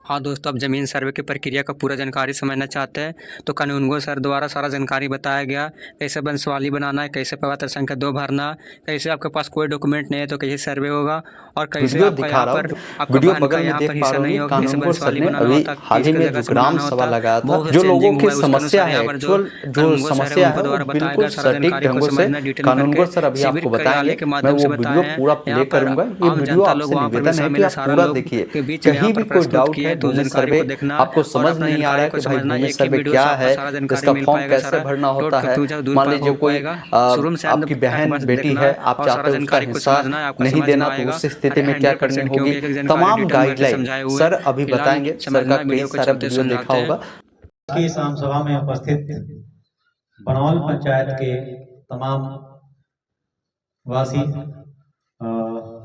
हाँ दोस्तों, अब ज़मीन सर्वे की प्रक्रिया का पूरा जानकारी समझना चाहते हैं तो कानूनगो सर द्वारा सारा जानकारी बताया गया। कैसे वंशवाली बनाना है, कैसे प्रपत्र संख्या 2 भरना, कैसे आपके पास कोई डॉक्यूमेंट नहीं है तो कैसे सर्वे होगा, और कैसे वीडियो आपका दिखा यहाँ रहा हूँ। पर आपका वीडियो बहन का बगल में यहाँ पर देख पा हिस्सा रहे नहीं होंगे, होगा, कैसे कानूनगो सर वंशवाली ने बनाना अभी होता, हाल ही किसकी में जगह जो से ग्राम बनाना सभा होता, लगाया था, बहुत से जो लोगों चेंजिंग की हुआ है, उसके समस्या अनुसार है, यहाँ पर जो एक्चुअल जो कानूनगो सर है समस्या उनको है वो द्वारा बताया बिल्कुल गया सारा सटीक जानकारी को ढंगों से समझना डिटेल में कानूनगो करके सर अभी शिविर आपको कार्यालय बताएंगे। के मैं माध्यम वो से वीडियो बताए हैं। पूरा यहाँ प्ले पर करूंगा। ये आम वीडियो जनता लोग आपसे वहाँ पर भी निवेदन है कि शामिल है, आप सारा पूरा लोग देखिए। के बीच में यहाँ कहीं पर भी कोई प्रस्तुत डाउट किए है हैं, तो भूमि जानकारी को सर्वे देखना आपको और समझ अपना नहीं आ रहा जानकारी है को कि भाई समझना। भूमि एक ही सर्वे वीडियो क्या से आपको है, सारा जानकारी इसका मिल फॉर्म पाएगा, कैसे सारा भरना टोट होता है। कंफ्यूजन दूर मान लीजिए हो कोई पाएगा। शुरू से अंत आपकी तक बहन बस बेटी देखना है, आप और चाहते सारा हो उसका जानकारी को हिस्सा समझना है, आपको नहीं समझ में देना, तो आएगा। उस स्थिति अरे में क्या करनी 100% होगी। क्योंकि एक एक जानकारी तमाम डिटेल में करके गाइडलाइन समझाए हुए सर हैं। अभी फिलहाल बताएंगे। सर का समझना, कई वीडियो को सारा चलते वीडियो देखा समझाते हैं। होगा। की इस आम सभा में उपस्थित बनौल पंचायत के तमाम वासी,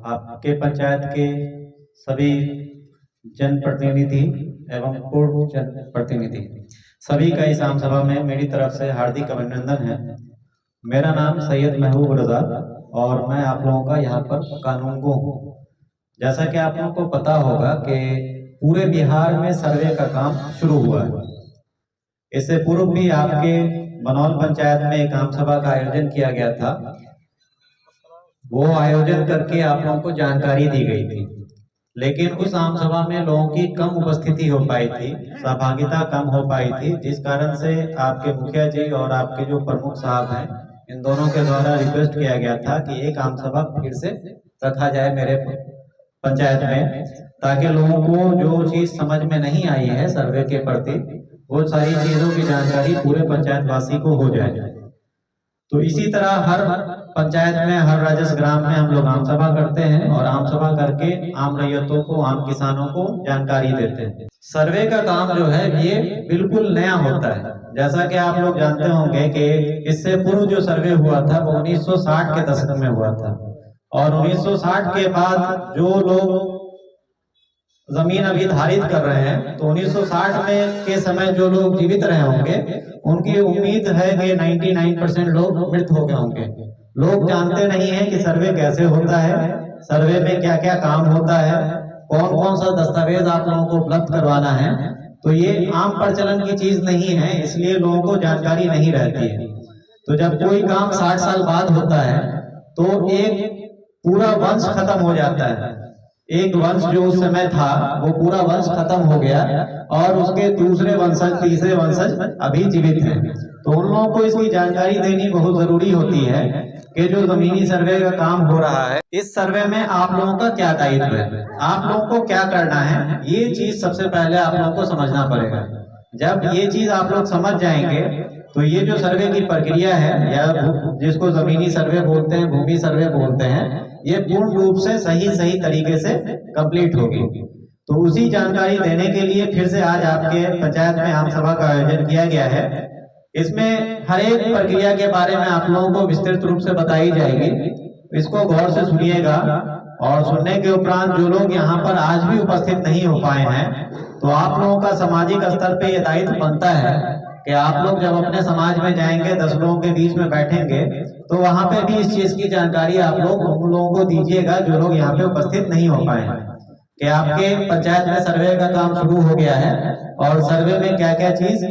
आपके पंचायत के सभी जनप्रतिनिधि एवं पूर्व जनप्रतिनिधि, सभी का इस आम सभा में मेरी तरफ से हार्दिक अभिनंदन है। मेरा नाम सैयद महबूब रजा और मैं आप लोगों का यहाँ पर कानूनगो हूँ। जैसा कि आप लोगों को पता होगा कि पूरे बिहार में सर्वे का काम शुरू हुआ है। इससे पूर्व भी आपके बनौल पंचायत में एक आम सभा का आयोजन किया गया था। वो आयोजन करके आप लोगों को जानकारी दी गई थी, लेकिन उस आम सभा में लोगों की कम उपस्थिति हो पाई थी, सहभागिता कम हो पाई थी, जिस कारण से आपके मुखिया जी और आपके जो प्रमुख साहब हैं, इन दोनों के द्वारा रिक्वेस्ट किया गया था कि एक आम सभा फिर से रखा जाए मेरे पंचायत में, ताकि लोगों को जो चीज समझ में नहीं आई है सर्वे के प्रति, वो सारी चीजों की जानकारी पूरे पंचायत वासी को हो जाए। तो इसी तरह हर पंचायत में, हर राजस्व ग्राम में हम लोग आम सभा करते हैं और आम सभा करके आम रैयतों को, आम किसानों को जानकारी देते हैं। सर्वे का काम जो है ये बिल्कुल नया होता है। जैसा कि आप लोग जानते होंगे कि इससे पूर्व जो सर्वे हुआ था वो 1960 के दशक में हुआ था, और 1960 के बाद जो लोग जमीन अभी धारित कर रहे हैं, तो 1960 में के समय जो लोग जीवित रहे होंगे, उनकी उम्मीद है कि 99% लोग मृत हो गए होंगे। लोग जानते नहीं है कि सर्वे कैसे होता है, सर्वे में क्या क्या काम होता है, कौन कौन सा दस्तावेज आप लोगों को उपलब्ध करवाना है। तो ये आम प्रचलन की चीज नहीं है, इसलिए लोगों को जानकारी नहीं रहती है। तो जब कोई काम 60 साल बाद होता है तो एक पूरा वंश खत्म हो जाता है। एक वंश जो उस समय था वो पूरा वंश खत्म हो गया और उसके दूसरे वंशज, तीसरे वंशज अभी जीवित हैं। तो उन लोगों को इसकी जानकारी देनी बहुत जरूरी होती है कि जो जमीनी सर्वे का काम हो रहा है, इस सर्वे में आप लोगों का क्या दायित्व है, आप लोगों को क्या करना है, ये चीज सबसे पहले आप लोगों को समझना पड़ेगा। जब ये चीज आप लोग समझ जाएंगे तो ये जो सर्वे की प्रक्रिया है, या जिसको जमीनी सर्वे बोलते हैं, भूमि सर्वे बोलते हैं, ये पूर्ण रूप से सही तरीके से कंप्लीट होगी। तो उसी जानकारी देने के लिए फिर से आज आपके पंचायत में आम सभा का आयोजन किया गया है। इसमें हर एक प्रक्रिया के बारे में आप लोगों को विस्तृत रूप से बताई जाएगी। इसको गौर से सुनिएगा, और सुनने के उपरांत जो लोग यहाँ पर आज भी उपस्थित नहीं हो पाए हैं, तो आप लोगों का सामाजिक स्तर पे ये दायित्व बनता है कि आप लोग जब अपने समाज में जाएंगे, 10 लोगों के बीच में बैठेंगे, तो वहां पे भी इस चीज की जानकारी आप लोग उन लोगों को दीजिएगा जो लोग यहाँ पे उपस्थित नहीं हो पाए हैं, कि आपके पंचायत में सर्वे का काम शुरू हो गया है और सर्वे में क्या क्या चीज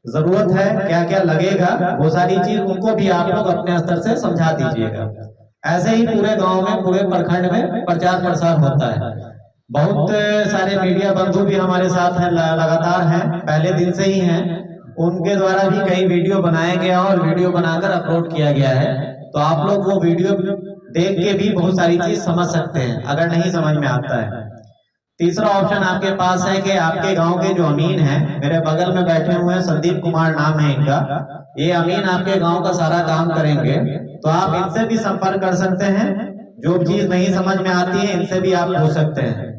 जरूरत है, क्या क्या लगेगा, वो सारी चीज उनको भी आप लोग अपने स्तर से समझा दीजिएगा। ऐसे ही पूरे गांव में, पूरे प्रखंड में प्रचार प्रसार होता है। बहुत सारे मीडिया बंधु भी हमारे साथ हैं, लगातार हैं, पहले दिन से ही हैं। उनके द्वारा भी कई वीडियो बनाए गए और वीडियो बनाकर अपलोड किया गया है। तो आप लोग वो वीडियो देख के भी बहुत सारी चीज समझ सकते हैं अगर नहीं समझ में आता है। तीसरा ऑप्शन आपके पास है कि आपके गांव के जो अमीन हैं, मेरे बगल में बैठे हुए हैं, संदीप कुमार नाम है इनका, ये अमीन आपके गांव का सारा काम करेंगे। तो आप इनसे भी संपर्क कर सकते हैं, जो चीज नहीं समझ में आती है इनसे भी आप पूछ सकते हैं।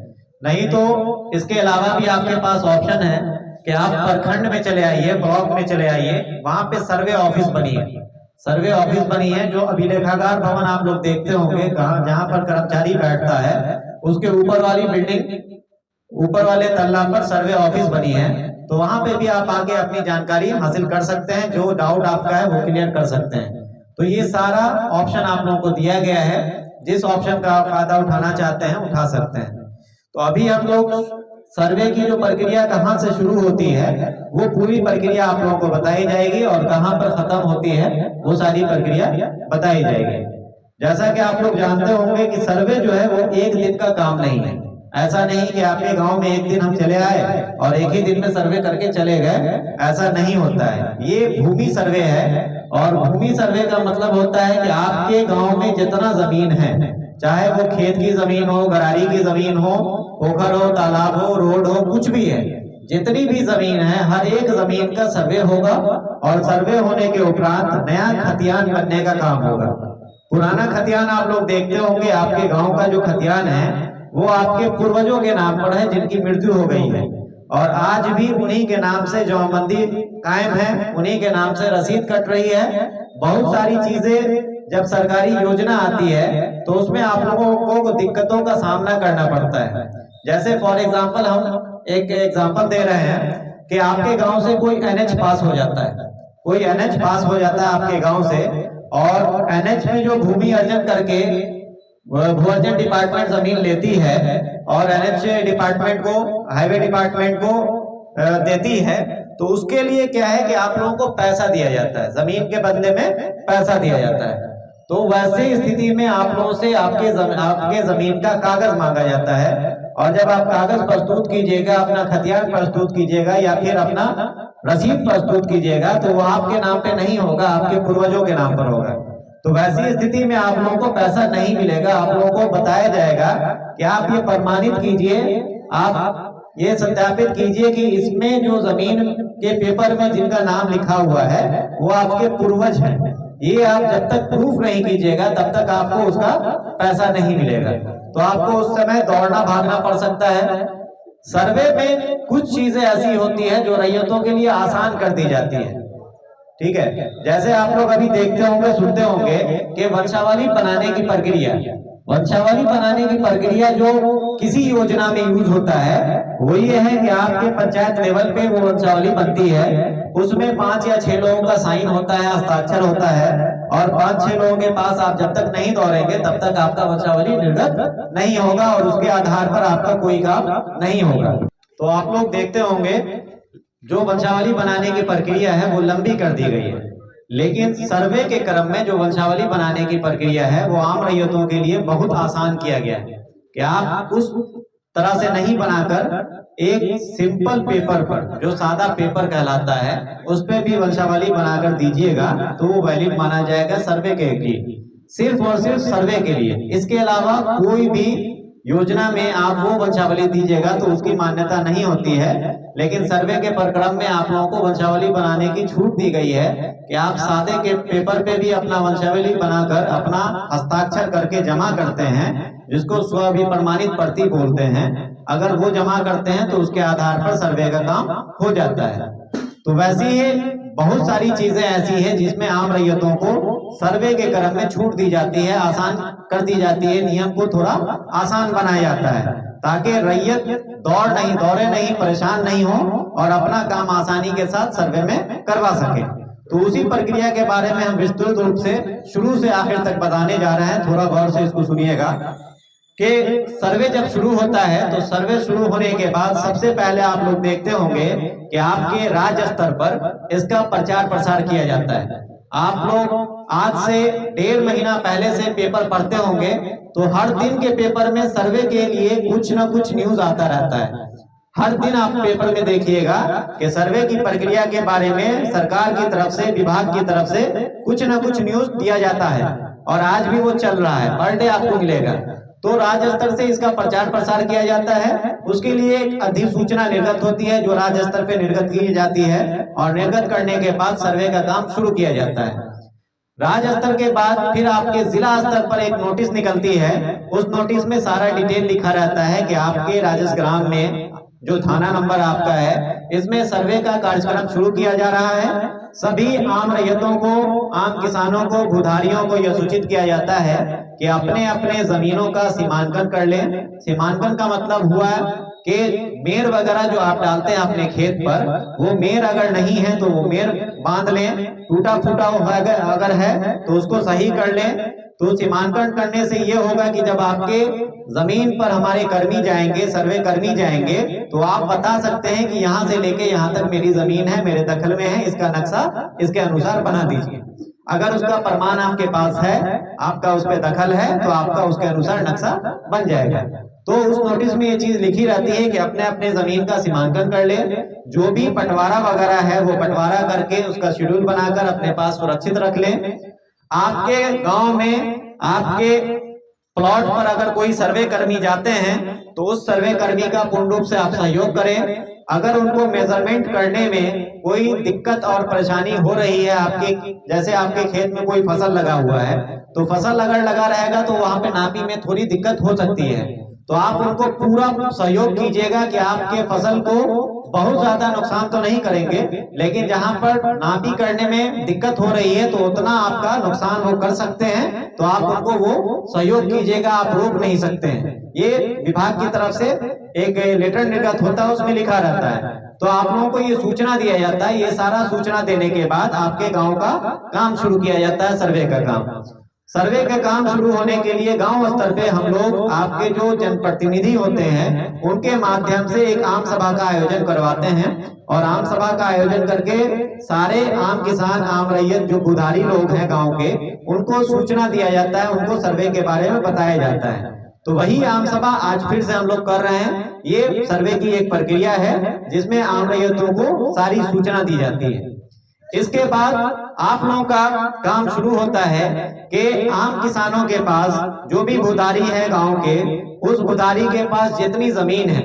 नहीं तो इसके अलावा भी आपके पास ऑप्शन है कि आप प्रखंड में चले आइए, ब्लॉक में चले आइए, वहां पे सर्वे ऑफिस बनी है। सर्वे ऑफिस बनी है जो अभिलेखागार भवन आप लोग देखते होंगे, जहां पर कर्मचारी बैठता है, उसके ऊपर वाली बिल्डिंग, ऊपर वाले तल्ला पर सर्वे ऑफिस बनी है। तो वहां पे भी आप आके अपनी जानकारी हासिल कर सकते हैं, जो डाउट आपका है वो क्लियर कर सकते हैं। तो ये सारा ऑप्शन आप लोगों को दिया गया है, जिस ऑप्शन का आप फायदा उठाना चाहते हैं उठा सकते हैं। तो अभी हम लोग सर्वे की जो प्रक्रिया कहाँ से शुरू होती है वो पूरी प्रक्रिया आप लोगों को बताई जाएगी और कहाँ पर खत्म होती है वो सारी प्रक्रिया बताई जाएगी। जैसा कि आप लोग जानते होंगे कि सर्वे जो है वो एक दिन का काम नहीं है। ऐसा नहीं कि आपके गांव में एक दिन हम चले आए और एक ही दिन में सर्वे करके चले गए, ऐसा नहीं होता है। ये भूमि सर्वे है और भूमि सर्वे का मतलब होता है कि आपके गांव में जितना जमीन है, चाहे वो खेत की जमीन हो, गरारी की जमीन हो, पोखर हो, तालाब हो, रोड हो, कुछ भी है, जितनी भी जमीन है हर एक जमीन का सर्वे होगा और सर्वे होने के उपरांत नया खतियान बनने का काम होगा। पुराना खतियान आप लोग देखते होंगे, आपके गांव का जो खतियान है वो आपके पूर्वजों के नाम पर है जिनकी मृत्यु हो गई है और आज भी उन्हीं के नाम से जमाबंदी कायम है, उन्हीं के नाम से रसीद कट रही है। बहुत सारी चीजें जब सरकारी योजना आती है तो उसमें आप लोगों को दिक्कतों का सामना करना पड़ता है। जैसे फॉर एग्जांपल हम एक एग्जांपल दे रहे हैं कि आपके गांव से कोई एनएच पास हो जाता है, कोई एनएच पास हो जाता है आपके गांव से और एनएच में जो भूमि अर्जन करके भू अर्जन डिपार्टमेंट जमीन लेती है और एनएच डिपार्टमेंट को, हाईवे डिपार्टमेंट को देती है, तो उसके लिए क्या है कि आप लोगों को पैसा दिया जाता है, जमीन के बदले में पैसा दिया जाता है। तो वैसे स्थिति में आप लोगों से आपके जमीन का कागज मांगा जाता है और जब आप कागज प्रस्तुत कीजिएगा, अपना खतियान प्रस्तुत कीजिएगा या फिर अपना रसीद प्रस्तुत कीजिएगा, तो वो आपके नाम पे नहीं होगा, आपके पूर्वजों के नाम पर होगा। तो वैसी स्थिति में आप लोगों को पैसा नहीं मिलेगा। आप लोगों को बताया जाएगा कि आप ये प्रमाणित कीजिए, आप ये सत्यापित कीजिए कि इसमें जो जमीन के पेपर में जिनका नाम लिखा हुआ है वो आपके पूर्वज हैं। ये आप जब तक प्रूफ नहीं कीजिएगा तब तक आपको उसका पैसा नहीं मिलेगा। तो आपको उस समय दौड़ना भागना पड़ सकता है। सर्वे में कुछ चीजें ऐसी होती है जो रैयतों के लिए आसान कर दी जाती है, ठीक है। जैसे आप लोग अभी देखते होंगे, सुनते होंगे कि वंशावली बनाने की प्रक्रिया, वंशावली बनाने की प्रक्रिया जो किसी योजना में यूज होता है वो ये है कि आपके पंचायत लेवल पे वो वंशावली बनती है, उसमें 5 या 6 लोगों का साइन होता है, हस्ताक्षर होता है और 5-6 लोगों के पास आप जब तक नहीं दौड़ेंगे तब तक आपका वंशावली निर्गत नहीं होगा और उसके आधार पर आपका कोई काम नहीं होगा। तो आप लोग देखते होंगे जो वंशावली बनाने की प्रक्रिया है वो लंबी कर दी गई है, लेकिन सर्वे के क्रम में जो वंशावली बनाने की प्रक्रिया है वो आम रैयतों के लिए बहुत आसान किया गया है कि आप उस तरह से नहीं बनाकर एक सिंपल पेपर पर, जो सादा पेपर कहलाता है, उस पे भी वंशावली बनाकर दीजिएगा तो वो वैलिड माना जाएगा सर्वे के लिए, सिर्फ और सिर्फ सर्वे के लिए। इसके अलावा कोई भी योजना में आप वो वंशावली दीजिएगा तो उसकी मान्यता नहीं होती है। लेकिन सर्वे के प्रक्रम में आप लोगों को वंशावली बनाने की छूट दी गई है कि आप सादे के पेपर पे भी अपना वंशावली बनाकर अपना हस्ताक्षर करके जमा करते हैं, जिसको स्वअभिप्रमाणित प्रति बोलते हैं। अगर वो जमा करते हैं तो उसके आधार पर सर्वे का काम हो जाता है। तो वैसे ही बहुत सारी चीजें ऐसी है जिसमें आम रैयतों को सर्वे के क्रम में छूट दी जाती है, आसान कर दी जाती है, नियम को थोड़ा आसान बनाया जाता है ताकि रैयत दौड़े नहीं, परेशान नहीं हो और अपना काम आसानी के साथ सर्वे में करवा सके। तो उसी प्रक्रिया के बारे में हम विस्तृत रूप से शुरू से आखिर तक बताने जा रहे हैं। थोड़ा गौर से इसको सुनिएगा कि सर्वे जब शुरू होता है तो सर्वे शुरू होने के बाद सबसे पहले आप लोग देखते होंगे कि आपके राज्य स्तर पर इसका प्रचार प्रसार किया जाता है। आप लोग आज से 1.5 महीना पहले से पेपर पढ़ते होंगे तो हर दिन के पेपर में सर्वे के लिए कुछ न कुछ न्यूज आता रहता है। हर दिन आप पेपर में देखिएगा कि सर्वे की प्रक्रिया के बारे में सरकार की तरफ से, विभाग की तरफ से कुछ न कुछ न्यूज दिया जाता है और आज भी वो चल रहा है, पर डे आपको मिलेगा। तो राज्य स्तर से इसका प्रचार प्रसार किया जाता है। उसके लिए एक अधिसूचना निर्गत होती है जो राज्य स्तर पे निर्गत की जाती है और निर्गत करने के बाद सर्वे का काम शुरू किया जाता है। राज्य स्तर के बाद फिर आपके जिला स्तर पर एक नोटिस निकलती है। उस नोटिस में सारा डिटेल लिखा रहता है कि आपके राजस्व ग्राम में जो थाना नंबर आपका है इसमें सर्वे का कार्यक्रम शुरू किया जा रहा है। सभी आम रैयतों को, आम किसानों को, भूधारियों को यह सूचित किया जाता है कि अपने अपने जमीनों का सीमांकन कर लें। सीमांकन का मतलब हुआ कि मेर वगैरह जो आप डालते हैं अपने खेत पर, वो मेर अगर नहीं है तो वो मेर बांध लें। टूटा फूटा अगर है तो उसको सही कर लें। तो सीमांकन करने से ये होगा कि जब आपके जमीन पर हमारे कर्मी जाएंगे, सर्वे कर्मी जाएंगे, तो आप बता सकते हैं कि यहाँ से लेके यहाँ तक मेरी जमीन है, मेरे दखल में है, इसका नक्शा इसके अनुसार बना दीजिए। अगर उसका प्रमाण आपके पास है, आपका उस पर दखल है, तो आपका उसके अनुसार नक्शा बन जाएगा। तो उस नोटिस में ये चीज लिखी रहती है कि अपने अपने जमीन का सीमांकन कर ले, जो भी बंटवारा वगैरह है वो बंटवारा करके उसका शेड्यूल बनाकर अपने पास सुरक्षित रख ले। आपके गांव में आपके प्लॉट पर अगर कोई सर्वे कर्मी जाते हैं तो उस सर्वे कर्मी का पूर्ण रूप से आप सहयोग करें। अगर उनको मेजरमेंट करने में कोई दिक्कत और परेशानी हो रही है, आपके जैसे आपके खेत में कोई फसल लगा हुआ है, तो फसल अगर लगा रहेगा तो वहां पे नापी में थोड़ी दिक्कत हो सकती है, तो आप उनको पूरा सहयोग कीजिएगा कि आपके फसल को बहुत ज्यादा नुकसान तो नहीं करेंगे, लेकिन जहां पर नापी करने में दिक्कत हो रही है तो उतना आपका नुकसान वो कर सकते हैं, तो आप उनको वो सहयोग कीजिएगा, आप रोक नहीं सकते हैं। ये विभाग की तरफ से एक लेटर निर्गत होता है, उसमें लिखा रहता है, तो आप लोगों को ये सूचना दिया जाता है। ये सारा सूचना देने के बाद आपके गांव का काम शुरू किया जाता है, सर्वे का काम। सर्वे का काम शुरू होने के लिए गांव स्तर पे हम लोग आपके जो जनप्रतिनिधि होते हैं उनके माध्यम से एक आम सभा का आयोजन करवाते हैं, और आम सभा का आयोजन करके सारे आम किसान, आम रैयत, जो बुधारी लोग हैं गांव के, उनको सूचना दिया जाता है, उनको सर्वे के बारे में बताया जाता है। तो वही आम सभा आज फिर से हम लोग कर रहे हैं। ये सर्वे की एक प्रक्रिया है जिसमें आम रैयतों को सारी सूचना दी जाती है। इसके बाद आप लोगों का काम शुरू होता है कि आम किसानों के पास जो भी बुधारी है गांव के, उस बुधारी के पास जितनी जमीन है,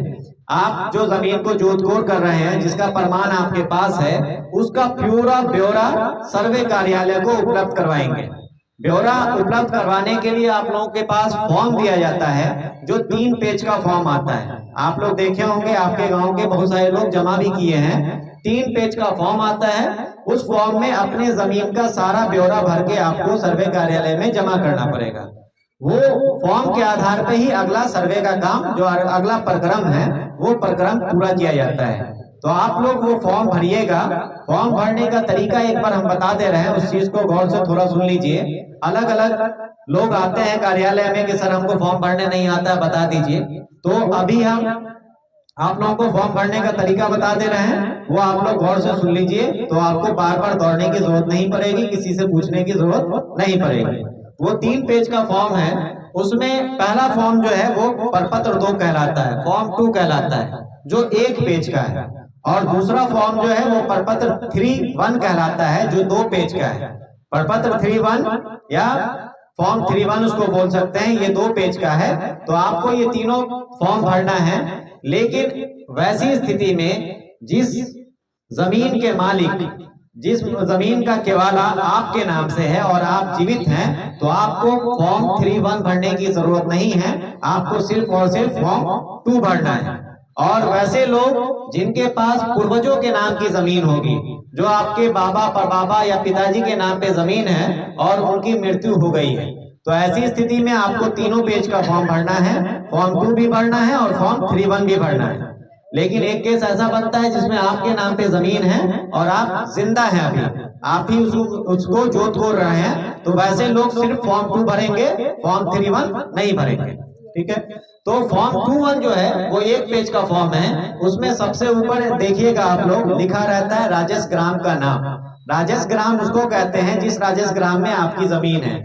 आप जो जमीन को जोतकोर कर रहे हैं, जिसका प्रमाण आपके पास है, उसका पूरा ब्यौरा सर्वे कार्यालय को उपलब्ध करवाएंगे। ब्यौरा उपलब्ध करवाने के लिए आप लोगों के पास फॉर्म दिया जाता है, जो 3 पेज का फॉर्म आता है। आप लोग देखे होंगे, आपके गांव के बहुत सारे लोग जमा भी किए हैं। 3 पेज का फॉर्म आता है, उस फॉर्म में अपने जमीन का सारा ब्यौरा भर के आपको सर्वे कार्यालय में जमा करना पड़ेगा। वो फॉर्म के आधार पर ही अगला सर्वे का काम, जो अगला प्रक्रम है, वो प्रक्रम पूरा किया जाता है। तो आप लोग वो फॉर्म भरिएगा। फॉर्म भरने का तरीका एक बार हम बता दे रहे हैं, उस चीज को गौर से थोड़ा सुन लीजिए। अलग अलग लोग आते हैं कार्यालय में कि सर हमको फॉर्म भरने नहीं आता, बता दीजिए। तो अभी हम आप लोगों को फॉर्म भरने का तरीका बता दे रहे हैं, वो आप लोग गौर से सुन लीजिए, तो आपको बार बार दौड़ने की जरूरत नहीं पड़ेगी, किसी से पूछने की जरूरत नहीं पड़ेगी। वो 3 पेज का फॉर्म है, उसमें पहला फॉर्म जो है वो प्रपत्र 2 कहलाता है, फॉर्म 2 कहलाता है, जो 1 पेज का है, और दूसरा फॉर्म जो है वो प्रपत्र 3-1 कहलाता है, जो 2 पेज का है। प्रपत्र 3-1 या फॉर्म 3-1 उसको बोल सकते हैं, ये 2 पेज का है। तो आपको ये तीनों फॉर्म भरना है, लेकिन वैसी स्थिति में जिस जमीन के मालिक, जिस जमीन का केवाला आपके नाम से है और आप जीवित हैं, तो आपको फॉर्म 3-1 भरने की जरूरत नहीं है, आपको सिर्फ और सिर्फ फॉर्म 2 भरना है। और वैसे लोग जिनके पास पूर्वजों के नाम की जमीन होगी, जो आपके बाबा, परबाबा या पिताजी के नाम पे जमीन है और उनकी मृत्यु हो गई है, तो ऐसी स्थिति में आपको तीनों पेज का फॉर्म भरना है, फॉर्म 2 भी भरना है और फॉर्म 3-1 भी भरना है। लेकिन एक केस ऐसा बनता है जिसमें आपके नाम पे जमीन है और आप जिंदा हैं, अभी आप ही उसको जोत खोल रहे हैं, तो वैसे लोग सिर्फ फॉर्म 2 भरेंगे, फॉर्म 3-1 नहीं भरेंगे। ठीक है, तो फॉर्म 2-1 जो है वो 1 पेज का फॉर्म है, उसमें सबसे ऊपर देखिएगा आप लोग, लिखा रहता है राजस्व ग्राम का नाम। राजस्व ग्राम उसको कहते हैं जिस राजस्व ग्राम में आपकी जमीन है।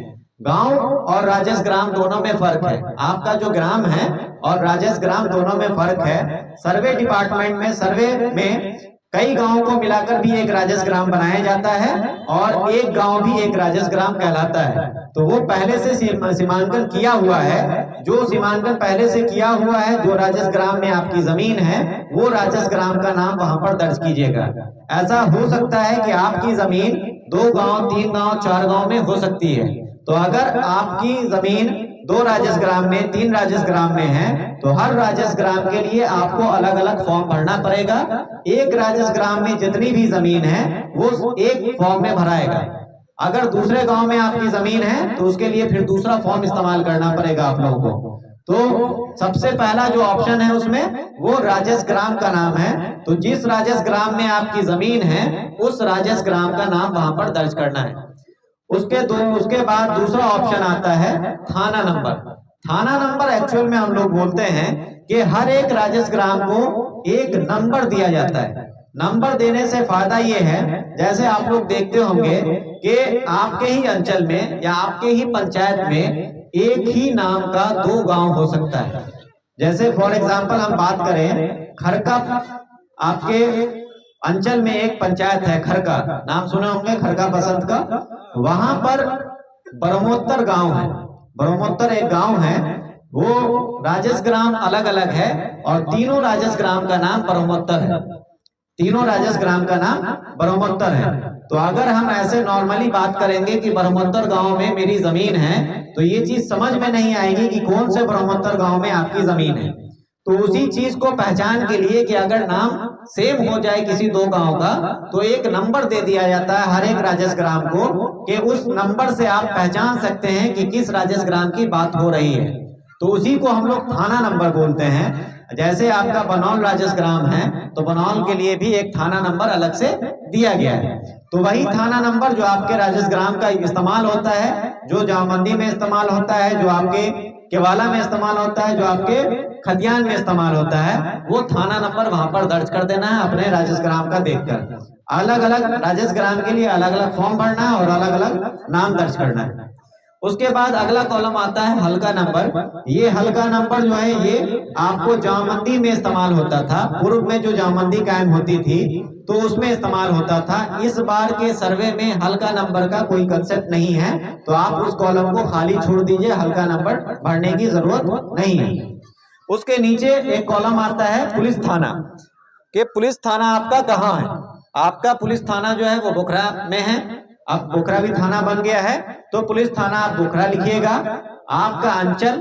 गांव और राजस्व ग्राम दोनों में फर्क है, आपका जो ग्राम है और राजस्व ग्राम दोनों में फर्क है। सर्वे डिपार्टमेंट में, सर्वे में कई गांवों को मिलाकर भी एक राजस्व ग्राम बनाया जाता है और एक गांव भी एक राजस्व ग्राम कहलाता है। तो वो पहले से सीमांकन किया हुआ है, जो सीमांकन पहले से किया हुआ है, जो राजस्व ग्राम में आपकी जमीन है, वो राजस्व ग्राम का नाम वहां पर दर्ज कीजिएगा। ऐसा हो सकता है कि आपकी जमीन 2 गांव, 3 गांव, 4 गांव में हो सकती है, तो अगर आपकी जमीन 2 राजस्व ग्राम में, 3 राजस्व ग्राम में है, तो हर राजस्व ग्राम के लिए आपको अलग अलग फॉर्म भरना पड़ेगा। एक राजस्व ग्राम में जितनी भी जमीन है वो एक फॉर्म में भराएगा। अगर दूसरे गांव में आपकी जमीन है तो उसके लिए फिर दूसरा फॉर्म इस्तेमाल करना पड़ेगा आप लोगों को। तो सबसे पहला जो ऑप्शन है उसमें वो राजस्व ग्राम का नाम है, तो जिस राजस्व ग्राम में आपकी जमीन है उस राजस्व ग्राम का नाम वहां पर दर्ज करना है। उसके बाद दूसरा ऑप्शन आता है थाना नंबर। थाना नंबर एक्चुअल में हम लोग बोलते हैं कि हर एक राजस्व ग्राम को एक नंबर दिया जाता है। नंबर देने से फायदा ये है, जैसे आप लोग देखते होंगे कि आपके ही अंचल में या आपके ही पंचायत में एक ही नाम का 2 गांव हो सकता है। जैसे फॉर एग्जांपल हम बात करें खरका, आपके अंचल में एक पंचायत है खरका, नाम सुने होंगे खरका बसंत का। वहां पर ब्रह्मोत्तर गांव है, ब्रह्मोत्तर एक गांव है, वो राजस्व ग्राम अलग अलग है और तीनों राजस्व ग्राम का नाम ब्रह्मोत्तर है। तीनों राजस्व ग्राम का नाम ब्रह्मोत्तर है। तो अगर हम ऐसे नॉर्मली बात करेंगे कि ब्रह्मोत्तर गांव में मेरी जमीन है, तो ये चीज समझ में नहीं आएगी कि कौन से ब्रह्मोत्तर गांव में आपकी जमीन है। तो उसी चीज को पहचान के लिए कि अगर नाम सेम हो जाए किसी 2 गांव का, तो एक नंबर दे दिया जाता है हर एक राजस्व ग्राम को कि उस नंबर से आप पहचान सकते हैं कि किस राजस्व ग्राम की बात हो रही है। तो उसी को हम लोग थाना नंबर बोलते हैं। जैसे आपका बनौल राजस्व ग्राम है, तो बनौल के लिए भी एक थाना नंबर अलग से दिया गया है। तो वही थाना नंबर जो आपके राजस्व ग्राम का इस्तेमाल होता है, जो जामबंदी में इस्तेमाल होता है, जो आपके केवाला में इस्तेमाल होता है, जो आपके खतियान में इस्तेमाल होता है, वो थाना नंबर वहां पर दर्ज कर देना है अपने राजस्व ग्राम का देखकर। अलग अलग राजस्व ग्राम के लिए अलग अलग फॉर्म भरना है और अलग अलग नाम दर्ज करना है। उसके बाद अगला कॉलम आता है हल्का नंबर। ये हल्का नंबर जो है ये आपको जामबंदी में इस्तेमाल होता था। पूर्व में जो जामबंदी कायम होती थी तो उसमें इस्तेमाल होता था। इस बार के सर्वे में हल्का नंबर का कोई कंसेप्ट नहीं है, तो आप उस कॉलम को खाली छोड़ दीजिए, हल्का नंबर भरने की जरूरत नहीं है। उसके नीचे एक कॉलम आता है पुलिस थाना, कि पुलिस थाना आपका कहाँ है। आपका पुलिस थाना जो है वो बोखरा में है। अब बोखरा भी थाना बन गया है, तो पुलिस थाना आप बोखरा लिखिएगा। आपका अंचल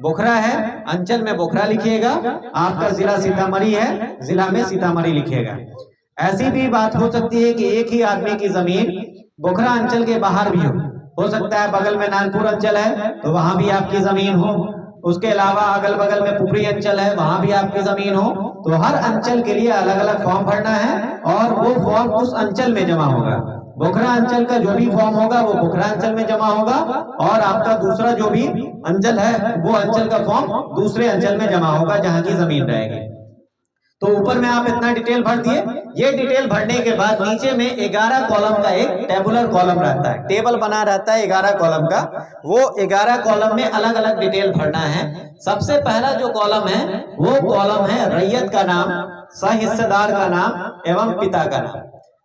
बोखरा है, अंचल में बोखरा लिखिएगा। आपका जिला सीतामढ़ी है, जिला में सीतामढ़ी लिखिएगा। ऐसी भी बात हो सकती है कि एक ही आदमी की जमीन बोखरा अंचल के बाहर भी हो सकता है। बगल में नानपुर अंचल है तो वहां भी आपकी जमीन हो। उसके अलावा अगल बगल में पुपरी अंचल है, वहां भी आपकी जमीन हो। तो हर अंचल के लिए अलग अलग फॉर्म भरना है और वो फॉर्म उस अंचल में जमा होगा। बोखरा अंचल का जो भी फॉर्म होगा वो बोखरा अंचल में जमा होगा और आपका दूसरा जो भी अंचल है वो अंचल का फॉर्म दूसरे अंचल में जमा होगा जहां की जमीन रहेगी। तो ऊपर में आप इतना डिटेल भर दिए। ये डिटेल भरने के बाद नीचे में 11 कॉलम का एक टेबुलर कॉलम रहता है, टेबल बना रहता है 11 कॉलम का। वो 11 कॉलम में अलग अलग डिटेल भरना है। सबसे पहला जो कॉलम है वो कॉलम है रैयत का नाम, सहिस्सेदार का नाम एवं पिता का नाम।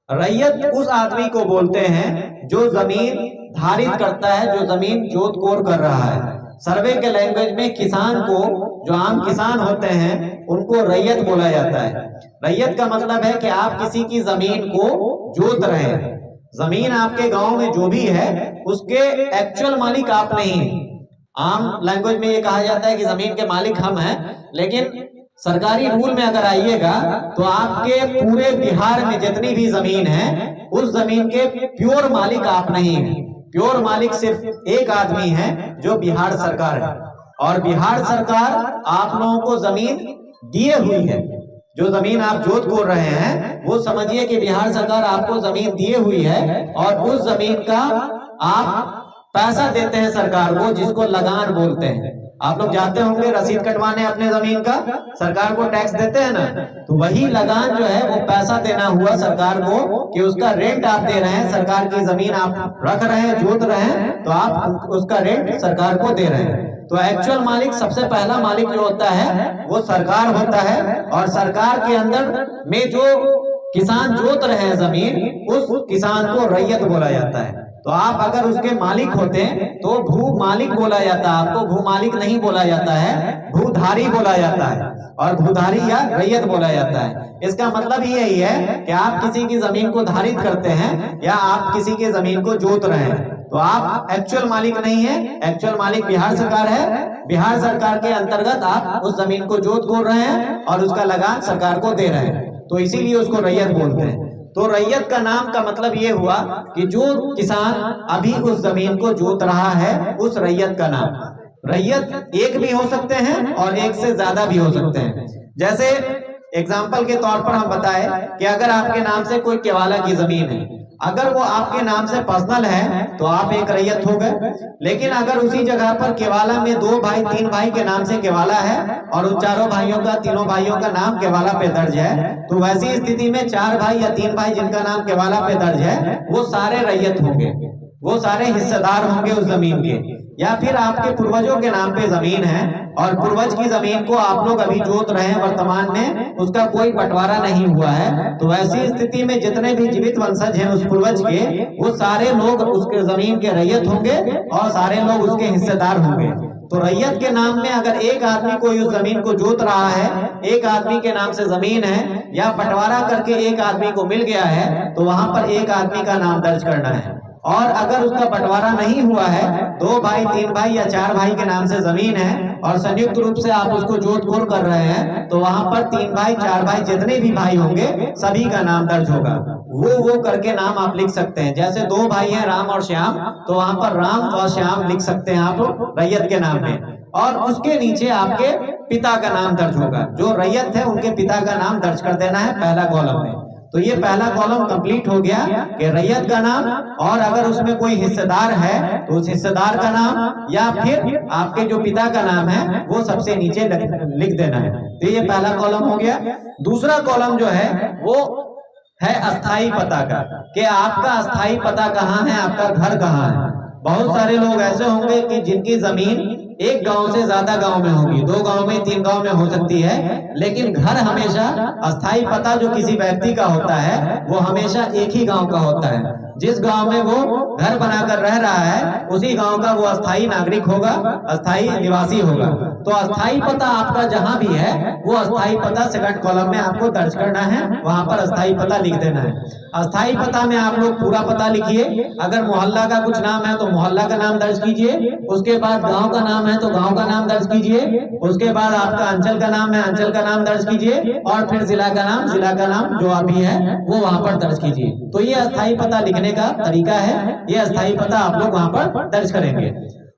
रैयत उस आदमी को बोलते हैं जो जमीन धारित करता है, जो जमीन जोत कोर कर रहा है। सर्वे के लैंग्वेज में किसान को, जो आम किसान होते हैं, उनको रैयत बोला जाता है। रैयत का मतलब है कि आप किसी की जमीन को जोत रहे हैं। जमीन आपके गांव में जो भी है उसके एक्चुअल मालिक आप नहीं हैं। आम लैंग्वेज में ये कहा जाता है कि जमीन के मालिक हम हैं, लेकिन सरकारी रूल में अगर आइएगा तो आपके पूरे बिहार में जितनी भी जमीन है उस जमीन के प्योर मालिक आप नहीं हैं। प्योर मालिक सिर्फ एक आदमी है जो बिहार सरकार है, और बिहार सरकार आप लोगों को जमीन दिए हुई है। जो जमीन आप जोत कोर रहे हैं वो समझिए कि बिहार सरकार आपको जमीन दिए हुई है और उस जमीन का आप पैसा देते हैं सरकार को, जिसको लगान बोलते हैं। आप लोग जाते होंगे रसीद कटवाने अपने जमीन का, सरकार को टैक्स देते हैं ना, तो वही लगान जो है वो पैसा देना हुआ सरकार को कि उसका रेंट आप दे रहे हैं। सरकार की जमीन आप रख रहे हैं, जोत रहे हैं, तो आप उसका रेंट सरकार को दे रहे हैं। तो एक्चुअल मालिक, सबसे पहला मालिक जो होता है वो सरकार होता है, और सरकार के अंदर में जो किसान जोत रहे हैं जमीन, उस किसान को रैयत बोला जाता है। तो आप अगर उसके मालिक होते हैं तो भू मालिक बोला जाता है, आपको भू मालिक नहीं बोला जाता है, भूधारी बोला जाता है, और भूधारी या रैयत बोला जाता है। इसका मतलब यही है कि आप किसी की जमीन को धारित करते हैं या आप किसी की जमीन को जोत रहे हैं, तो आप एक्चुअल मालिक नहीं है। एक्चुअल मालिक बिहार सरकार है। बिहार सरकार के अंतर्गत आप उस जमीन को जोत कोर रहे हैं और उसका लगान सरकार को दे रहे हैं, तो इसीलिए उसको रैयत बोलते हैं। तो रैयत का नाम का मतलब ये हुआ कि जो किसान अभी उस जमीन को जोत रहा है उस रैयत का नाम। रैयत एक भी हो सकते हैं और एक से ज्यादा भी हो सकते हैं। जैसे एग्जाम्पल के तौर पर हम बताएं कि अगर आपके नाम से कोई केवाला की जमीन है, अगर वो आपके नाम से पर्सनल है तो आप एक रैयत हो गए। लेकिन अगर उसी जगह पर केवाला में 2 भाई 3 भाई के नाम से केवाला है और उन चारों भाइयों का, तीनों भाइयों का नाम केवाला पे दर्ज है, तो वैसी स्थिति में 4 भाई या 3 भाई जिनका नाम केवाला पे दर्ज है वो सारे रैयत होंगे, वो सारे हिस्सेदार होंगे उस जमीन के। या फिर आपके पूर्वजों के नाम पे जमीन है और पूर्वज की जमीन को आप लोग अभी जोत रहे हैं वर्तमान में, उसका कोई बंटवारा नहीं हुआ है, तो वैसी स्थिति में जितने भी जीवित वंशज हैं उस पूर्वज के, वो सारे लोग उसके जमीन के रैयत होंगे और सारे लोग उसके हिस्सेदार होंगे। तो रैयत के नाम में अगर एक आदमी कोई उस जमीन को जोत रहा है, एक आदमी के नाम से जमीन है या बंटवारा करके एक आदमी को मिल गया है, तो वहां पर एक आदमी का नाम दर्ज करना है। और अगर उसका बंटवारा नहीं हुआ है, 2 भाई 3 भाई या 4 भाई के नाम से जमीन है और संयुक्त रूप से आप उसको जोत खोल कर रहे हैं, तो वहां पर 3 भाई 4 भाई जितने भी भाई होंगे सभी का नाम दर्ज होगा। वो करके नाम आप लिख सकते हैं। जैसे 2 भाई हैं राम और श्याम, तो वहां पर राम और श्याम लिख सकते हैं आप रैयत के नाम में, और उसके नीचे आपके पिता का नाम दर्ज होगा। जो रैयत है उनके पिता का नाम दर्ज कर देना है पहला कॉलम में। तो ये पहला कॉलम कंप्लीट हो गया कि रैयत का नाम, और अगर उसमें कोई हिस्सेदार है तो उस हिस्सेदार का नाम या फिर आपके जो पिता का नाम है वो सबसे नीचे लिख देना है। तो ये पहला कॉलम हो गया। दूसरा कॉलम जो है वो है अस्थाई पता का, कि आपका अस्थाई पता कहाँ है, आपका घर कहाँ है। बहुत सारे लोग ऐसे होंगे कि जिनकी जमीन एक गांव से ज्यादा गांव में होगी, 2 गांव में 3 गांव में हो सकती है, लेकिन घर हमेशा, अस्थाई पता जो किसी व्यक्ति का होता है वो हमेशा एक ही गांव का होता है। जिस गांव में वो घर बनाकर रह रहा है उसी गांव का वो अस्थाई नागरिक होगा, अस्थाई निवासी होगा। तो अस्थाई पता आपका जहां भी है वो अस्थाई पता सेकंड कॉलम में आपको दर्ज करना है, वहां पर अस्थाई पता लिख देना है। अस्थाई पता में आप लोग पूरा पता लिखिए। अगर मोहल्ला का कुछ नाम है तो मोहल्ला का नाम दर्ज कीजिए, उसके बाद गांव का नाम है तो गांव का नाम दर्ज कीजिए, उसके बाद आपका अंचल का नाम है, अंचल का नाम दर्ज कीजिए, और फिर जिला का नाम जो अभी है वो वहां पर दर्ज कीजिए। तो ये अस्थाई पता लिखने का तरीका है, ये अस्थाई पता आप लोग वहां पर दर्ज करेंगे।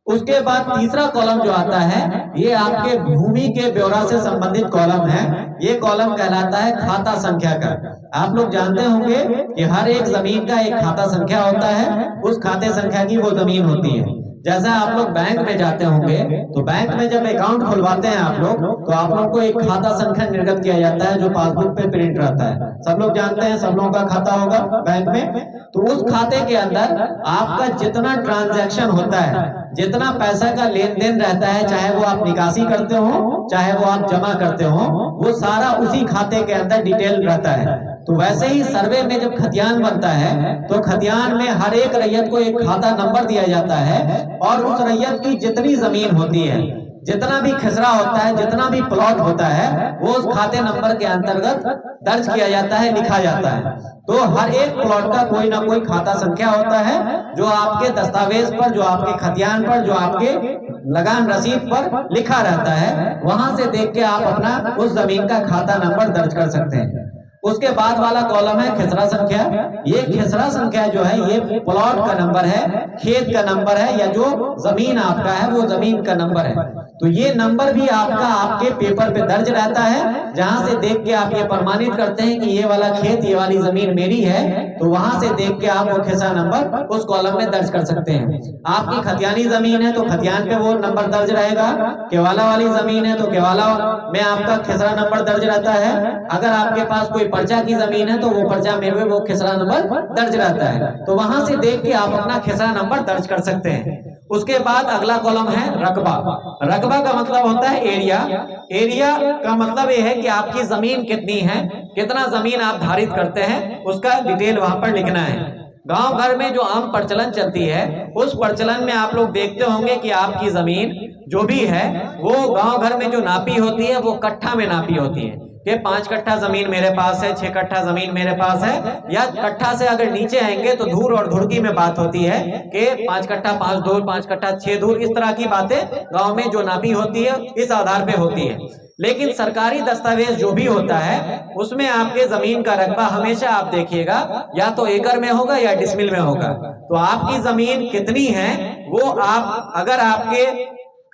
उसके बाद तीसरा कॉलम जो आता है ये आपके भूमि के ब्यौरा से संबंधित कॉलम है। ये कॉलम कहलाता है खाता संख्या का। आप लोग जानते होंगे कि हर एक जमीन का एक खाता संख्या होता है, उस खाते संख्या की वो जमीन होती है। जैसा आप लोग बैंक में जाते होंगे तो बैंक में जब अकाउंट खुलवाते हैं आप लोग, तो आप लोग को एक खाता संख्या निर्गत किया जाता है जो पासबुक पे प्रिंट रहता है। सब लोग जानते हैं, सब लोगों का खाता होगा बैंक में। तो उस खाते के अंदर आपका जितना ट्रांजैक्शन होता है, जितना पैसा का लेन देन रहता है, चाहे वो आप निकासी करते हो चाहे वो आप जमा करते हो, वो सारा उसी खाते के अंदर डिटेल रहता है। तो वैसे ही सर्वे में जब खतियान बनता है तो खतियान में हर एक रैयत को एक खाता नंबर दिया जाता है, और उस रैयत की जितनी जमीन होती है, जितना भी खसरा होता है, जितना भी प्लॉट होता है, वो उस खाते नंबर के अंतर्गत दर्ज किया जाता है, लिखा जाता है। तो हर एक प्लॉट का कोई ना कोई खाता संख्या होता है जो आपके दस्तावेज पर, जो आपके खतियान पर, जो आपके लगान रसीद पर लिखा रहता है। वहां से देख के आप अपना उस जमीन का खाता नंबर दर्ज कर सकते हैं। उसके बाद वाला कॉलम है खसरा संख्या। ये खसरा संख्या जो है ये प्लॉट का नंबर है, खेत का नंबर है, या जो जमीन आपका है वो जमीन का नंबर है। तो ये नंबर भी आपका आपके पेपर पे दर्ज रहता है, जहां से देख के आप ये प्रमाणित करते हैं कि ये वाला खेत, ये वाली जमीन मेरी है। तो वहां से देख के आप वो खसरा नंबर उस कॉलम में दर्ज कर सकते हैं। आपकी खतियानी जमीन है तो खतियान पे वो नंबर दर्ज रहेगा, केवाला वाली जमीन है तो केवाला में आपका खसरा नंबर दर्ज रहता है। अगर आपके पास कोई पर्चा की जमीन है तो वो पर्चा में वो खसरा नंबर दर्ज रहता है। तो वहां से देख के आप अपना खसरा नंबर दर्ज कर सकते हैं। उसके बाद अगला कॉलम है रकबा। रकबा का मतलब होता है एरिया। एरिया का मतलब ये है कि आपकी जमीन कितनी है, कितना जमीन आप धारित करते हैं, उसका डिटेल वहां पर लिखना है। गांव घर में जो आम प्रचलन चलती है उस प्रचलन में आप लोग देखते होंगे कि आपकी जमीन जो भी है वो गांव घर में जो नापी होती है वो कट्ठा में नापी होती है कि 5 कट्ठा जमीन मेरे पास है, 6 कट्ठा जमीन मेरे पास है। या कट्ठा से अगर नीचे आएंगे तो धूर और धुड़की में बात होती है कि 5 कट्ठा 5 धूर, 5 कट्ठा 6 धूर, इस तरह की बातें गांव में जो नापी होती है इस आधार पे होती है। लेकिन सरकारी दस्तावेज जो भी होता है उसमें आपके जमीन का रकबा हमेशा आप देखिएगा या तो एकड़ में होगा या डिसमिल में होगा। तो आपकी जमीन कितनी है वो आप, अगर आपके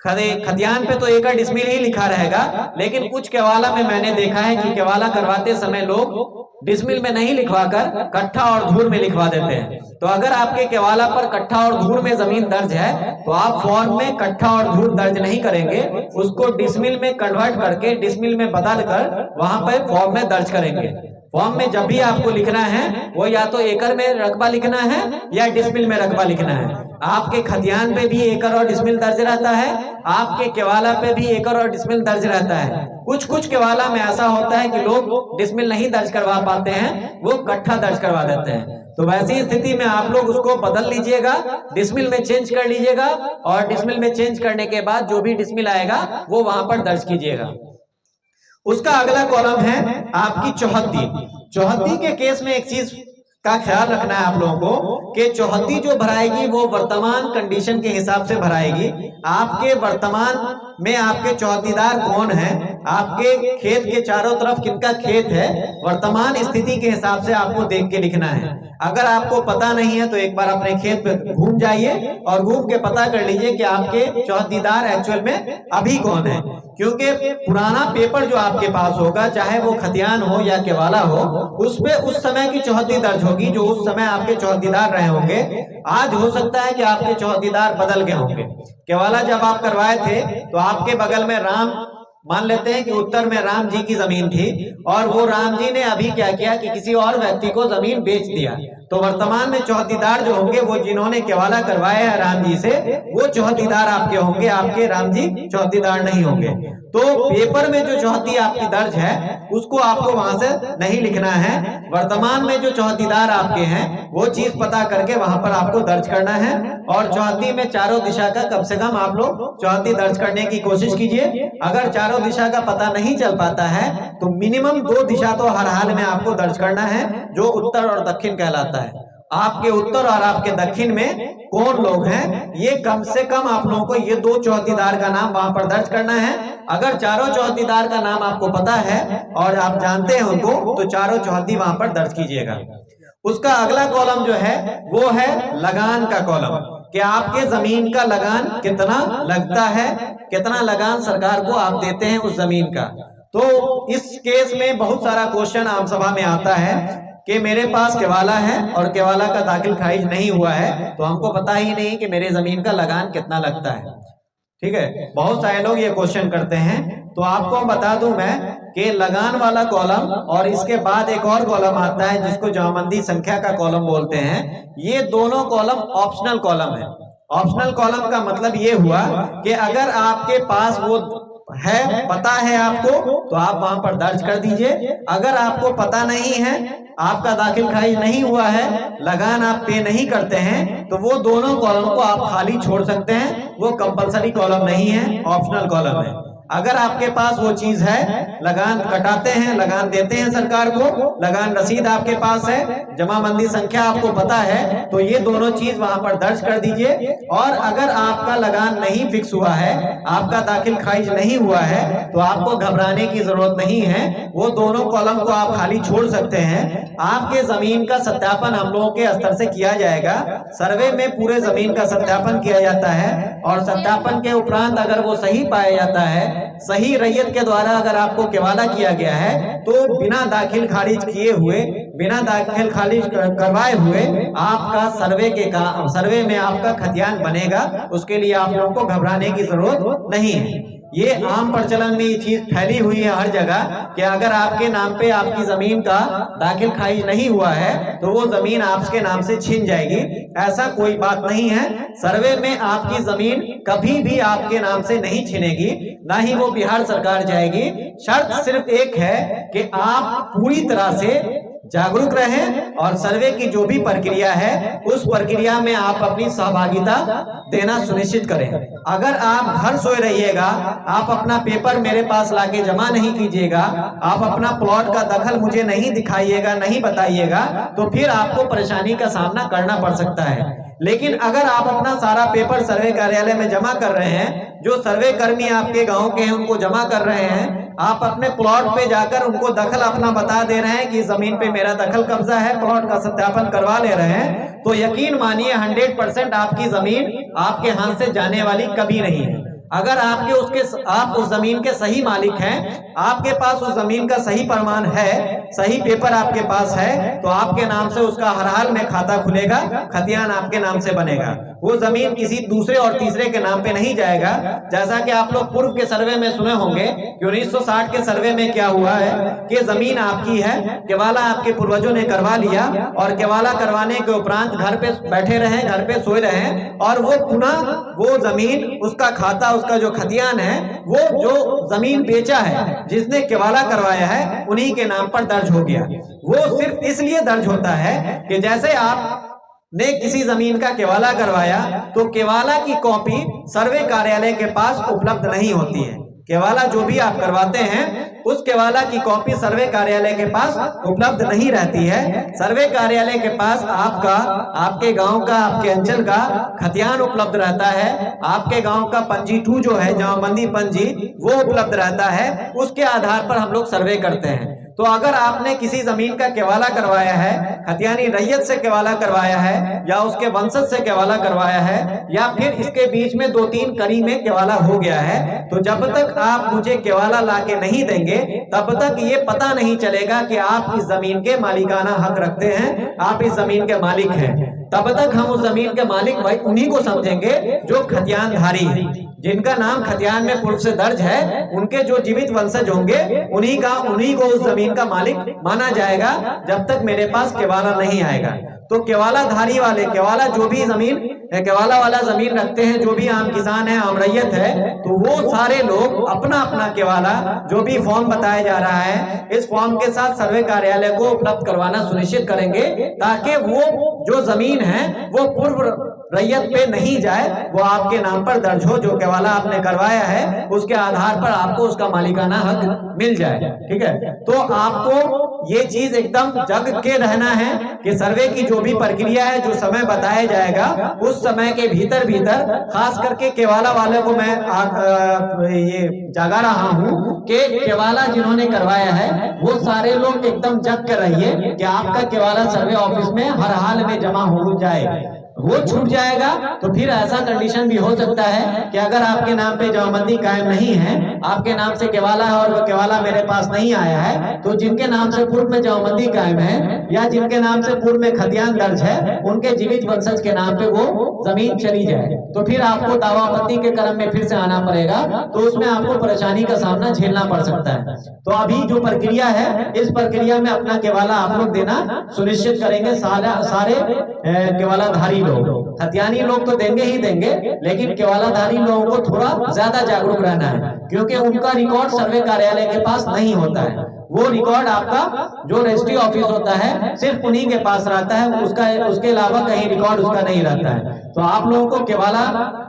खतियान पे तो एकड़ डिसमिल ही लिखा रहेगा, लेकिन कुछ केवाला में मैंने देखा है कि केवाला करवाते समय लोग डिसमिल में नहीं लिखवाकर कट्ठा और धूर में लिखवा देते हैं। तो अगर आपके केवाला पर कट्ठा और धूर में जमीन दर्ज है तो आप फॉर्म में कट्ठा और धूर दर्ज नहीं करेंगे, उसको डिसमिल में कन्वर्ट करके डिसमिल में बदल कर वहां पर फॉर्म में दर्ज करेंगे। फॉर्म में जब भी आपको लिखना है वो या तो एकड़ में रकबा लिखना है या डिसमिल में रकबा लिखना है। आपके खतियान पे भी एकड़ और डिसमिल दर्ज रहता है, आपके केवाला पे भी एकड़ और डिसमिल दर्ज रहता है। कुछ केवाला में ऐसा होता है कि लोग डिसमिल नहीं दर्ज करवा पाते हैं, वो कट्ठा दर्ज करवा देते हैं। तो वैसी स्थिति में आप लोग उसको बदल लीजिएगा, डिसमिल में चेंज कर लीजिएगा और डिसमिल में चेंज करने के बाद जो भी डिसमिल आएगा वो वहां पर दर्ज कीजिएगा। उसका अगला कॉलम है आपकी चौहद्दी। चौहद्दी के केस में एक चीज का ख्याल रखना है आप लोगों को कि चौहद्दी जो भराएगी वो वर्तमान कंडीशन के हिसाब से भराएगी। आपके वर्तमान में आपके चौहद्दीदार कौन है, आपके खेत के चारों तरफ किनका खेत है, वर्तमान स्थिति के हिसाब से आपको देख के लिखना है। अगर आपको पता नहीं है तो एक बार अपने खेत पे घूम जाइए और घूम के पता कर लीजिए कि आपके चौहद्दीदार एक्चुअल में अभी कौन है, क्योंकि पुराना पेपर जो आपके पास होगा, चाहे वो खतियान हो या केवाला हो, उसपे उस समय की चौहद्दी दर्ज होगी जो उस समय आपके चौहद्दीदार रहे होंगे। आज हो सकता है कि आपके चौहद्दीदार बदल गए होंगे। केवाला जब आप करवाए थे तो आपके बगल में राम, मान लेते हैं कि उत्तर में राम जी की जमीन थी और वो राम जी ने अभी क्या किया कि किसी और व्यक्ति को जमीन बेच दिया। तो वर्तमान में चौहद्दीदार जो होंगे वो जिन्होंने केवाला करवाया है राम जी से, वो चौहद्दीदार आपके होंगे, आपके राम जी चौहद्दीदार नहीं होंगे। तो पेपर में जो चौहद्दी आपकी दर्ज है उसको आपको वहां से नहीं लिखना है। वर्तमान में जो चौहद्दीदार आपके हैं वो चीज पता करके वहां पर आपको दर्ज करना है और चौहद्दी में चारों दिशा का कम से कम आप लोग चौहद्दी दर्ज करने की कोशिश कीजिए। अगर चारों दिशा का पता नहीं चल पाता है तो मिनिमम 2 दिशा तो हर हाल में आपको दर्ज करना है, जो उत्तर और दक्षिण कहलाता है। आपके उत्तर और आपके दक्षिण में कौन लोग हैं, ये कम से कम आप लोगों को ये 2 चौहद्दीदार का नाम वहां पर दर्ज करना है। अगर चारों चौहद्दीदार का नाम आपको पता है और आप जानते हैं उनको, तो चारों चौहद्दी वहां पर दर्ज कीजिएगा। उसका अगला कॉलम जो है वो है लगान का कॉलम, कि आपके जमीन का लगान कितना लगता है, कितना लगान सरकार को आप देते हैं उस जमीन का। तो इस केस में बहुत सारा क्वेश्चन आम सभा में आता है कि मेरे पास केवाला है और केवाला का दाखिल खारिज नहीं हुआ है, तो हमको पता ही नहीं कि मेरे जमीन का लगान कितना लगता है। ठीक है, बहुत सारे लोग ये क्वेश्चन करते हैं। तो आपको बता दूं मैं कि लगान वाला कॉलम और इसके बाद एक और कॉलम आता है जिसको जमाबंदी संख्या का कॉलम बोलते हैं। ये दोनों कॉलम ऑप्शनल कॉलम है। ऑप्शनल कॉलम का मतलब ये हुआ कि अगर आपके पास वो है, पता है आपको, तो आप वहां पर दर्ज कर दीजिए। अगर आपको पता नहीं है, आपका दाखिल खारिज नहीं हुआ है, लगान आप पे नहीं करते हैं, तो वो दोनों कॉलम को आप खाली छोड़ सकते हैं। वो कंपलसरी कॉलम नहीं है, ऑप्शनल कॉलम है। अगर आपके पास वो चीज है, लगान कटाते हैं, लगान देते हैं सरकार को, लगान रसीद आपके पास है, जमाबंदी संख्या आपको पता है, तो ये दोनों चीज वहां पर दर्ज कर दीजिए। और अगर आपका लगान नहीं फिक्स हुआ है, आपका दाखिल खारिज नहीं हुआ है, तो आपको घबराने की जरूरत नहीं है। वो दोनों कॉलम को आप खाली छोड़ सकते हैं। आपके जमीन का सत्यापन हम लोगों के स्तर से किया जाएगा। सर्वे में पूरे जमीन का सत्यापन किया जाता है और सत्यापन के उपरांत अगर वो सही पाया जाता है, सही रैयत के द्वारा अगर आपको केवाला किया गया है, तो बिना दाखिल खारिज किए हुए, बिना दाखिल खारिज करवाए हुए आपका सर्वे में आपका खतियान बनेगा। उसके लिए आप लोगों को घबराने की जरूरत नहीं है। ये आम प्रचलन में ये चीज फैली हुई है हर जगह कि अगर आपके नाम पे आपकी जमीन का दाखिल खारिज नहीं हुआ है तो वो जमीन आपके नाम से छीन जाएगी। ऐसा कोई बात नहीं है। सर्वे में आपकी जमीन कभी भी आपके नाम से नहीं छीनेगी, ना ही वो बिहार सरकार जाएगी। शर्त सिर्फ एक है कि आप पूरी तरह से जागरूक रहें और सर्वे की जो भी प्रक्रिया है उस प्रक्रिया में आप अपनी सहभागिता देना सुनिश्चित करें। अगर आप घर सोए रहिएगा, आप अपना पेपर मेरे पास लाके जमा नहीं कीजिएगा, आप अपना प्लॉट का दखल मुझे नहीं दिखाइएगा, नहीं बताइएगा, तो फिर आपको परेशानी का सामना करना पड़ सकता है। लेकिन अगर आप अपना सारा पेपर सर्वे कार्यालय में जमा कर रहे हैं, जो सर्वे कर्मी आपके गांव के हैं उनको जमा कर रहे हैं, आप अपने प्लॉट पे जाकर उनको दखल अपना बता दे रहे हैं कि जमीन पे मेरा दखल कब्जा है, प्लॉट का सत्यापन करवा ले रहे हैं, तो यकीन मानिए 100% आपकी जमीन आपके हाथ से जाने वाली कभी नहीं है। अगर आप उस जमीन के सही मालिक हैं, आपके पास उस जमीन का सही प्रमाण है, सही पेपर आपके पास है, तो आपके नाम से उसका हर हाल में खाता खुलेगा, खतियान आपके नाम से बनेगा। वो जमीन किसी दूसरे और तीसरे के नाम पे नहीं जाएगा। जैसा कि आप लोग पूर्व के सर्वे में सुने होंगे कि 1960 के सर्वे में क्या हुआ है कि जमीन आपकी है, केवाला आपके पूर्वजों ने करवा लिया और केवाला करवाने के उपरांत घर पे बैठे रहे, घर पे सोए रहे और वो पुनः वो जमीन, उसका खाता, उसका जो खतियान है, वो जो जमीन बेचा है, जिसने केवाला करवाया है, उन्हीं के नाम पर दर्ज हो गया। वो सिर्फ इसलिए दर्ज होता है कि जैसे आप ने किसी जमीन का केवाला करवाया तो केवाला की कॉपी सर्वे कार्यालय के पास उपलब्ध नहीं होती है। केवाला जो भी आप करवाते हैं उस केवाला की कॉपी सर्वे कार्यालय के पास उपलब्ध नहीं रहती है। सर्वे कार्यालय के पास आपका, आपके गांव का, आपके अंचल का खतियान उपलब्ध रहता है। आपके गांव का पंजी 2 जो है, जमाबंदी पंजी, वो उपलब्ध रहता है। उसके आधार पर हम लोग सर्वे करते हैं। तो अगर आपने किसी जमीन का केवाला करवाया है, खतियानी रैयत से केवाला करवाया है या उसके वंशज से केवाला करवाया है या फिर इसके बीच में 2-3 कड़ी में केवाला हो गया है, तो जब तक आप मुझे केवाला लाके नहीं देंगे तब तक ये पता नहीं चलेगा कि आप इस जमीन के मालिकाना हक रखते हैं, आप इस जमीन के मालिक हैं। तब तक हम उस जमीन के मालिक भाई उन्हीं को समझेंगे जो खतियानधारी है, जिनका नाम खतियान में पूर्व से दर्ज है। उनके जो जीवित वंशज होंगे उन्हीं को उस जमीन का मालिक माना जाएगा जब तक मेरे पास केवाला नहीं आएगा। तो केवाला धारी वाले, केवाला जो भी जमीन, केवाला वाला जमीन रखते हैं, जो भी आम किसान है, आम रैयत है, तो वो सारे लोग अपना अपना केवाला जो भी फॉर्म बताया जा रहा है, इस फॉर्म के साथ सर्वे कार्यालय को उपलब्ध करवाना सुनिश्चित करेंगे ताकि वो जो जमीन है वो पूर्व रैयत पे नहीं जाए, वो आपके नाम पर दर्ज हो। जो केवाला आपने करवाया है उसके आधार पर आपको उसका मालिकाना हक मिल जाए। ठीक है, तो आपको ये चीज एकदम जग के रहना है कि सर्वे की जो भी प्रक्रिया है, जो समय बताया जाएगा, उस समय के भीतर खास करके केवाला वाले को मैं ये जागा रहा हूँ कि केवाला जिन्होंने करवाया है वो सारे लोग एकदम जग कर रहिए कि आपका केवाला सर्वे ऑफिस में हर हाल में जमा हो जाए। वो छूट जाएगा तो फिर ऐसा कंडीशन भी हो सकता है कि अगर आपके नाम पे जमाबंदी कायम नहीं है, आपके नाम से केवाला है और वो केवाला मेरे पास नहीं आया है, तो जिनके नाम से पूर्व में जमाबंदी कायम है या जिनके नाम से पूर्व में खतियान दर्ज है, उनके जीवित वंशज के नाम पे वो जमीन चली जाए तो फिर आपको दावापत्ति के क्रम में फिर से आना पड़ेगा, तो उसमें आपको परेशानी का सामना झेलना पड़ सकता है। तो अभी जो प्रक्रिया है, इस प्रक्रिया में अपना केवाला आप लोग देना सुनिश्चित करेंगे। सारे केवालाधारी लोग, खतियानी लोग तो देंगे ही देंगे, लेकिन केवालाधारी लोगों को थोड़ा ज्यादा जागरूक रहना है क्योंकि उनका रिकॉर्ड सर्वे कार्यालय के पास नहीं होता है। वो रिकॉर्ड आपका जो रजिस्ट्री ऑफिस होता है सिर्फ उन्हीं के पास रहता है, उसके अलावा कहीं रिकॉर्ड उसका नहीं रहता है। तो आप लोगों को केवाला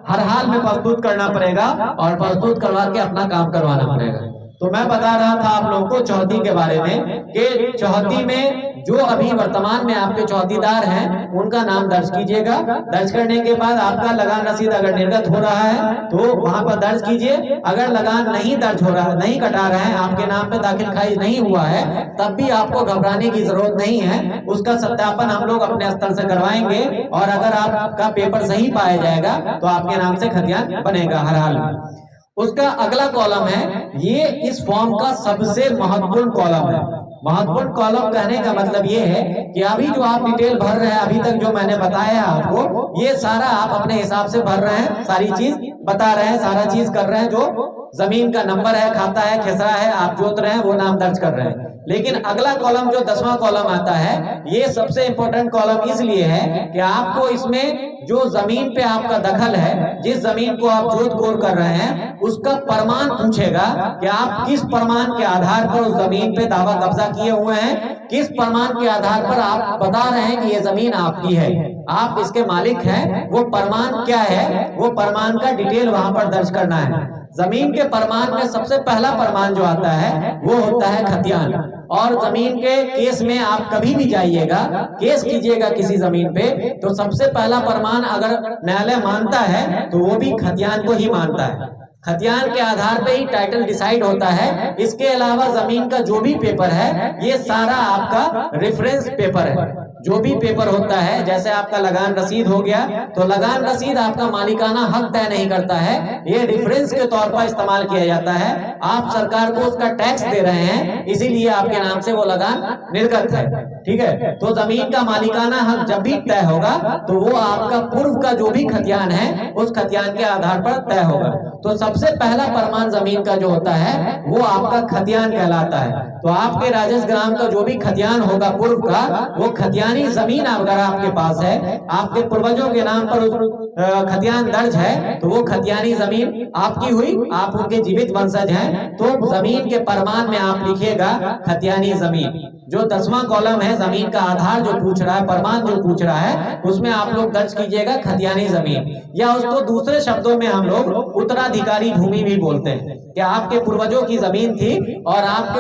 हर हाल में प्रस्तुत करना पड़ेगा और प्रस्तुत करवा के अपना काम करवाना पड़ेगा। तो मैं बता रहा था आप लोगों को चौहदी के बारे में कि चौहदी में जो अभी वर्तमान में आपके चौहदीदार हैं उनका नाम दर्ज कीजिएगा। दर्ज करने के बाद आपका लगान रसीद अगर निर्गत हो रहा है तो वहां पर दर्ज कीजिए। अगर लगान नहीं दर्ज हो रहा, नहीं कटा रहे हैं, आपके नाम पे दाखिल खारिज नहीं हुआ है, तब भी आपको घबराने की जरूरत नहीं है। उसका सत्यापन हम लोग अपने स्तर से करवाएंगे और अगर आपका पेपर सही पाया जाएगा तो आपके नाम से खतियान बनेगा हर हाल में। उसका अगला कॉलम है, ये इस फॉर्म का सबसे महत्वपूर्ण कॉलम है। महत्वपूर्ण कॉलम कहने का मतलब ये है कि अभी जो आप डिटेल भर रहे हैं, अभी तक जो मैंने बताया आपको, ये सारा आप अपने हिसाब से भर रहे हैं, सारी चीज बता रहे हैं, सारा चीज कर रहे हैं। जो जमीन का नंबर है, खाता है, खेसरा है, आप जोत रहे हैं, वो नाम दर्ज कर रहे हैं। लेकिन अगला कॉलम जो 10वां कॉलम आता है, ये सबसे इंपॉर्टेंट कॉलम इसलिए है कि आपको इसमें जो जमीन पे आपका दखल है, जिस जमीन को आप जोत कोर कर रहे हैं, उसका प्रमाण पूछेगा कि आप किस प्रमाण के आधार पर उस जमीन पे दावा कब्जा किए हुए हैं, किस प्रमाण के आधार पर आप बता रहे हैं कि ये जमीन आपकी है, आप इसके मालिक हैं। वो प्रमाण क्या है, वो प्रमाण का डिटेल वहां पर दर्ज करना है। जमीन के प्रमाण में सबसे पहला प्रमाण जो आता है वो होता है खतियान। और जमीन के केस में आप कभी भी जाइएगा, केस कीजिएगा किसी जमीन पे, तो सबसे पहला प्रमाण अगर न्यायालय मानता है तो वो भी खतियान को ही मानता है। खतियान के आधार पे ही टाइटल डिसाइड होता है। इसके अलावा जमीन का जो भी पेपर है ये सारा आपका रेफरेंस पेपर है। जो भी पेपर होता है, जैसे आपका लगान रसीद हो गया, तो लगान रसीद आपका मालिकाना हक तय नहीं करता है, ये रेफरेंस के तौर पर इस्तेमाल किया जाता है। आप सरकार को उसका टैक्स दे रहे हैं, इसीलिए आपके नाम से वो लगान निर्गत है। ठीक है, तो जमीन का मालिकाना हक जब भी तय होगा तो वो आपका पूर्व का जो भी खतियान है उस खतियान के आधार पर तय होगा। तो सबसे पहला प्रमाण जमीन का जो होता है वो आपका खतियान कहलाता है। तो आपके राजस्व ग्राम का जो भी खतियान होगा पूर्व का, वो खतियानी जमीन अगर आपके पास है, आपके पूर्वजों के नाम पर खतियान दर्ज है, तो वो खतियानी जमीन आपकी हुई, आप उनके जीवित वंशज हैं, तो जमीन के प्रमाण में आप लिखिएगा खतियानी जमीन। जो 10वां कॉलम है जमीन का आधार जो पूछ रहा है, प्रमाण जो पूछ रहा है, उसमें आप लोग दर्ज कीजिएगा खतियानी जमीन, या उसको दूसरे शब्दों में हम लोग उत्तराधिकारी भूमि भी बोलते हैं कि आपके पूर्वजों की जमीन थी और आप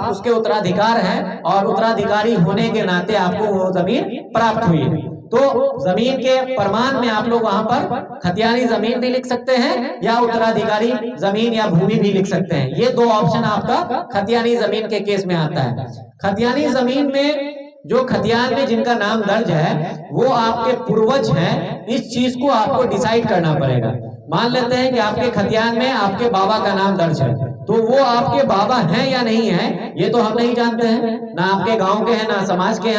उसके उत्तराधिकार हैं और उत्तराधिकारी होने के नाते आपको वो जमीन प्राप्त हुई है। तो जमीन के प्रमाण में आप लोग वहां पर खतियानी जमीन भी लिख सकते हैं या उत्तराधिकारी जमीन या भूमि भी लिख सकते हैं। ये दो ऑप्शन आपका खतियानी जमीन के केस में आता है। खतियानी जमीन में जो खतियान में जिनका नाम दर्ज है वो आपके पूर्वज हैं, इस चीज को आपको डिसाइड करना पड़ेगा। मान लेते हैं कि आपके खतियान में आपके बाबा का नाम दर्ज है, तो वो आपके बाबा हैं या नहीं हैं ये तो हम नहीं जानते हैं, ना आपके गांव के हैं ना समाज के,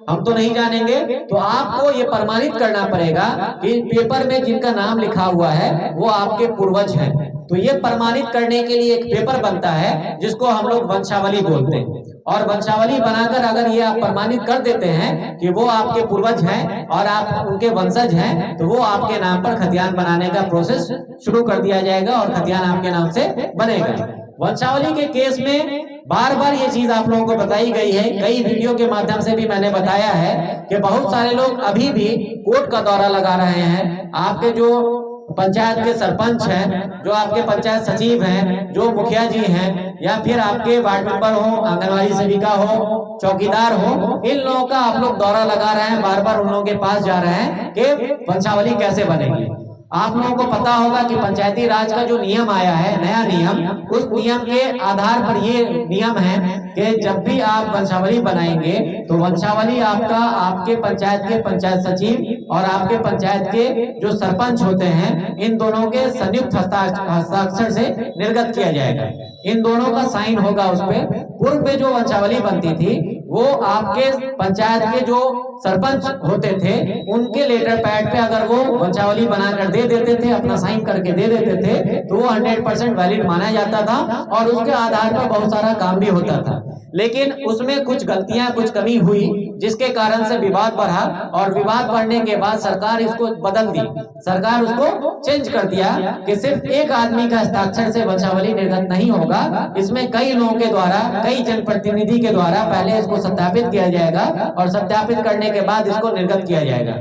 हम तो नहीं जानेंगे। तो आपको ये प्रमाणित करना पड़ेगा कि पेपर में जिनका नाम लिखा हुआ है वो आपके पूर्वज हैं। तो ये प्रमाणित करने के लिए एक पेपर बनता है जिसको हम लोग वंशावली बोलते हैं, और वंशावली बनाकर अगर ये आप प्रमाणित कर देते हैं कि वो आपके पूर्वज हैं और आप उनके वंशज हैं, तो वो आपके नाम पर खतियान बनाने का प्रोसेस शुरू कर दिया जाएगा और खतियान आपके नाम से बनेगा। वंशावली के केस में बार बार ये चीज आप लोगों को बताई गई है, कई वीडियो के माध्यम से भी मैंने बताया है कि बहुत सारे लोग अभी भी कोर्ट का दौरा लगा रहे हैं। आपके जो पंचायत के सरपंच हैं, जो आपके पंचायत सचिव हैं, जो मुखिया जी हैं, या फिर आपके वार्ड मेंबर हो, आंगनबाड़ी सेविका हो, चौकीदार हो, इन लोगों का आप लोग दौरा लगा रहे हैं, बार बार उन लोगों के पास जा रहे हैं कि वंशावली कैसे बनेगी। आप लोगों को पता होगा कि पंचायती राज का जो नियम आया है, नया नियम, उस नियम के आधार पर ये नियम है कि जब भी आप वंशावली बनाएंगे तो वंशावली आपका आपके पंचायत के पंचायत सचिव और आपके पंचायत के जो सरपंच होते हैं, इन दोनों के संयुक्त हस्ताक्षर से निर्गत किया जाएगा। इन दोनों का साइन होगा उस पे। पूर्व में जो वंशावली बनती थी वो आपके पंचायत के जो सरपंच होते थे उनके लेटर पैड पे अगर वो वंशावली बनाकर दे देते थे, अपना साइन करके दे देते थे, तो वो 100% वैलिड माना जाता था और उसके आधार पर बहुत सारा काम भी होता था। लेकिन उसमें कुछ गलतियां, कुछ कमी हुई, जिसके कारण से विवाद बढ़ा, और विवाद बढ़ने के बाद सरकार इसको बदल दी, सरकार उसको चेंज कर दिया कि सिर्फ एक आदमी का हस्ताक्षर से वंशावली निर्गत नहीं होगा, इसमें कई लोगों के द्वारा, कई जनप्रतिनिधि के द्वारा पहले इसको सत्यापित किया जाएगा और सत्यापित करने के बाद इसको निर्गत किया जाएगा।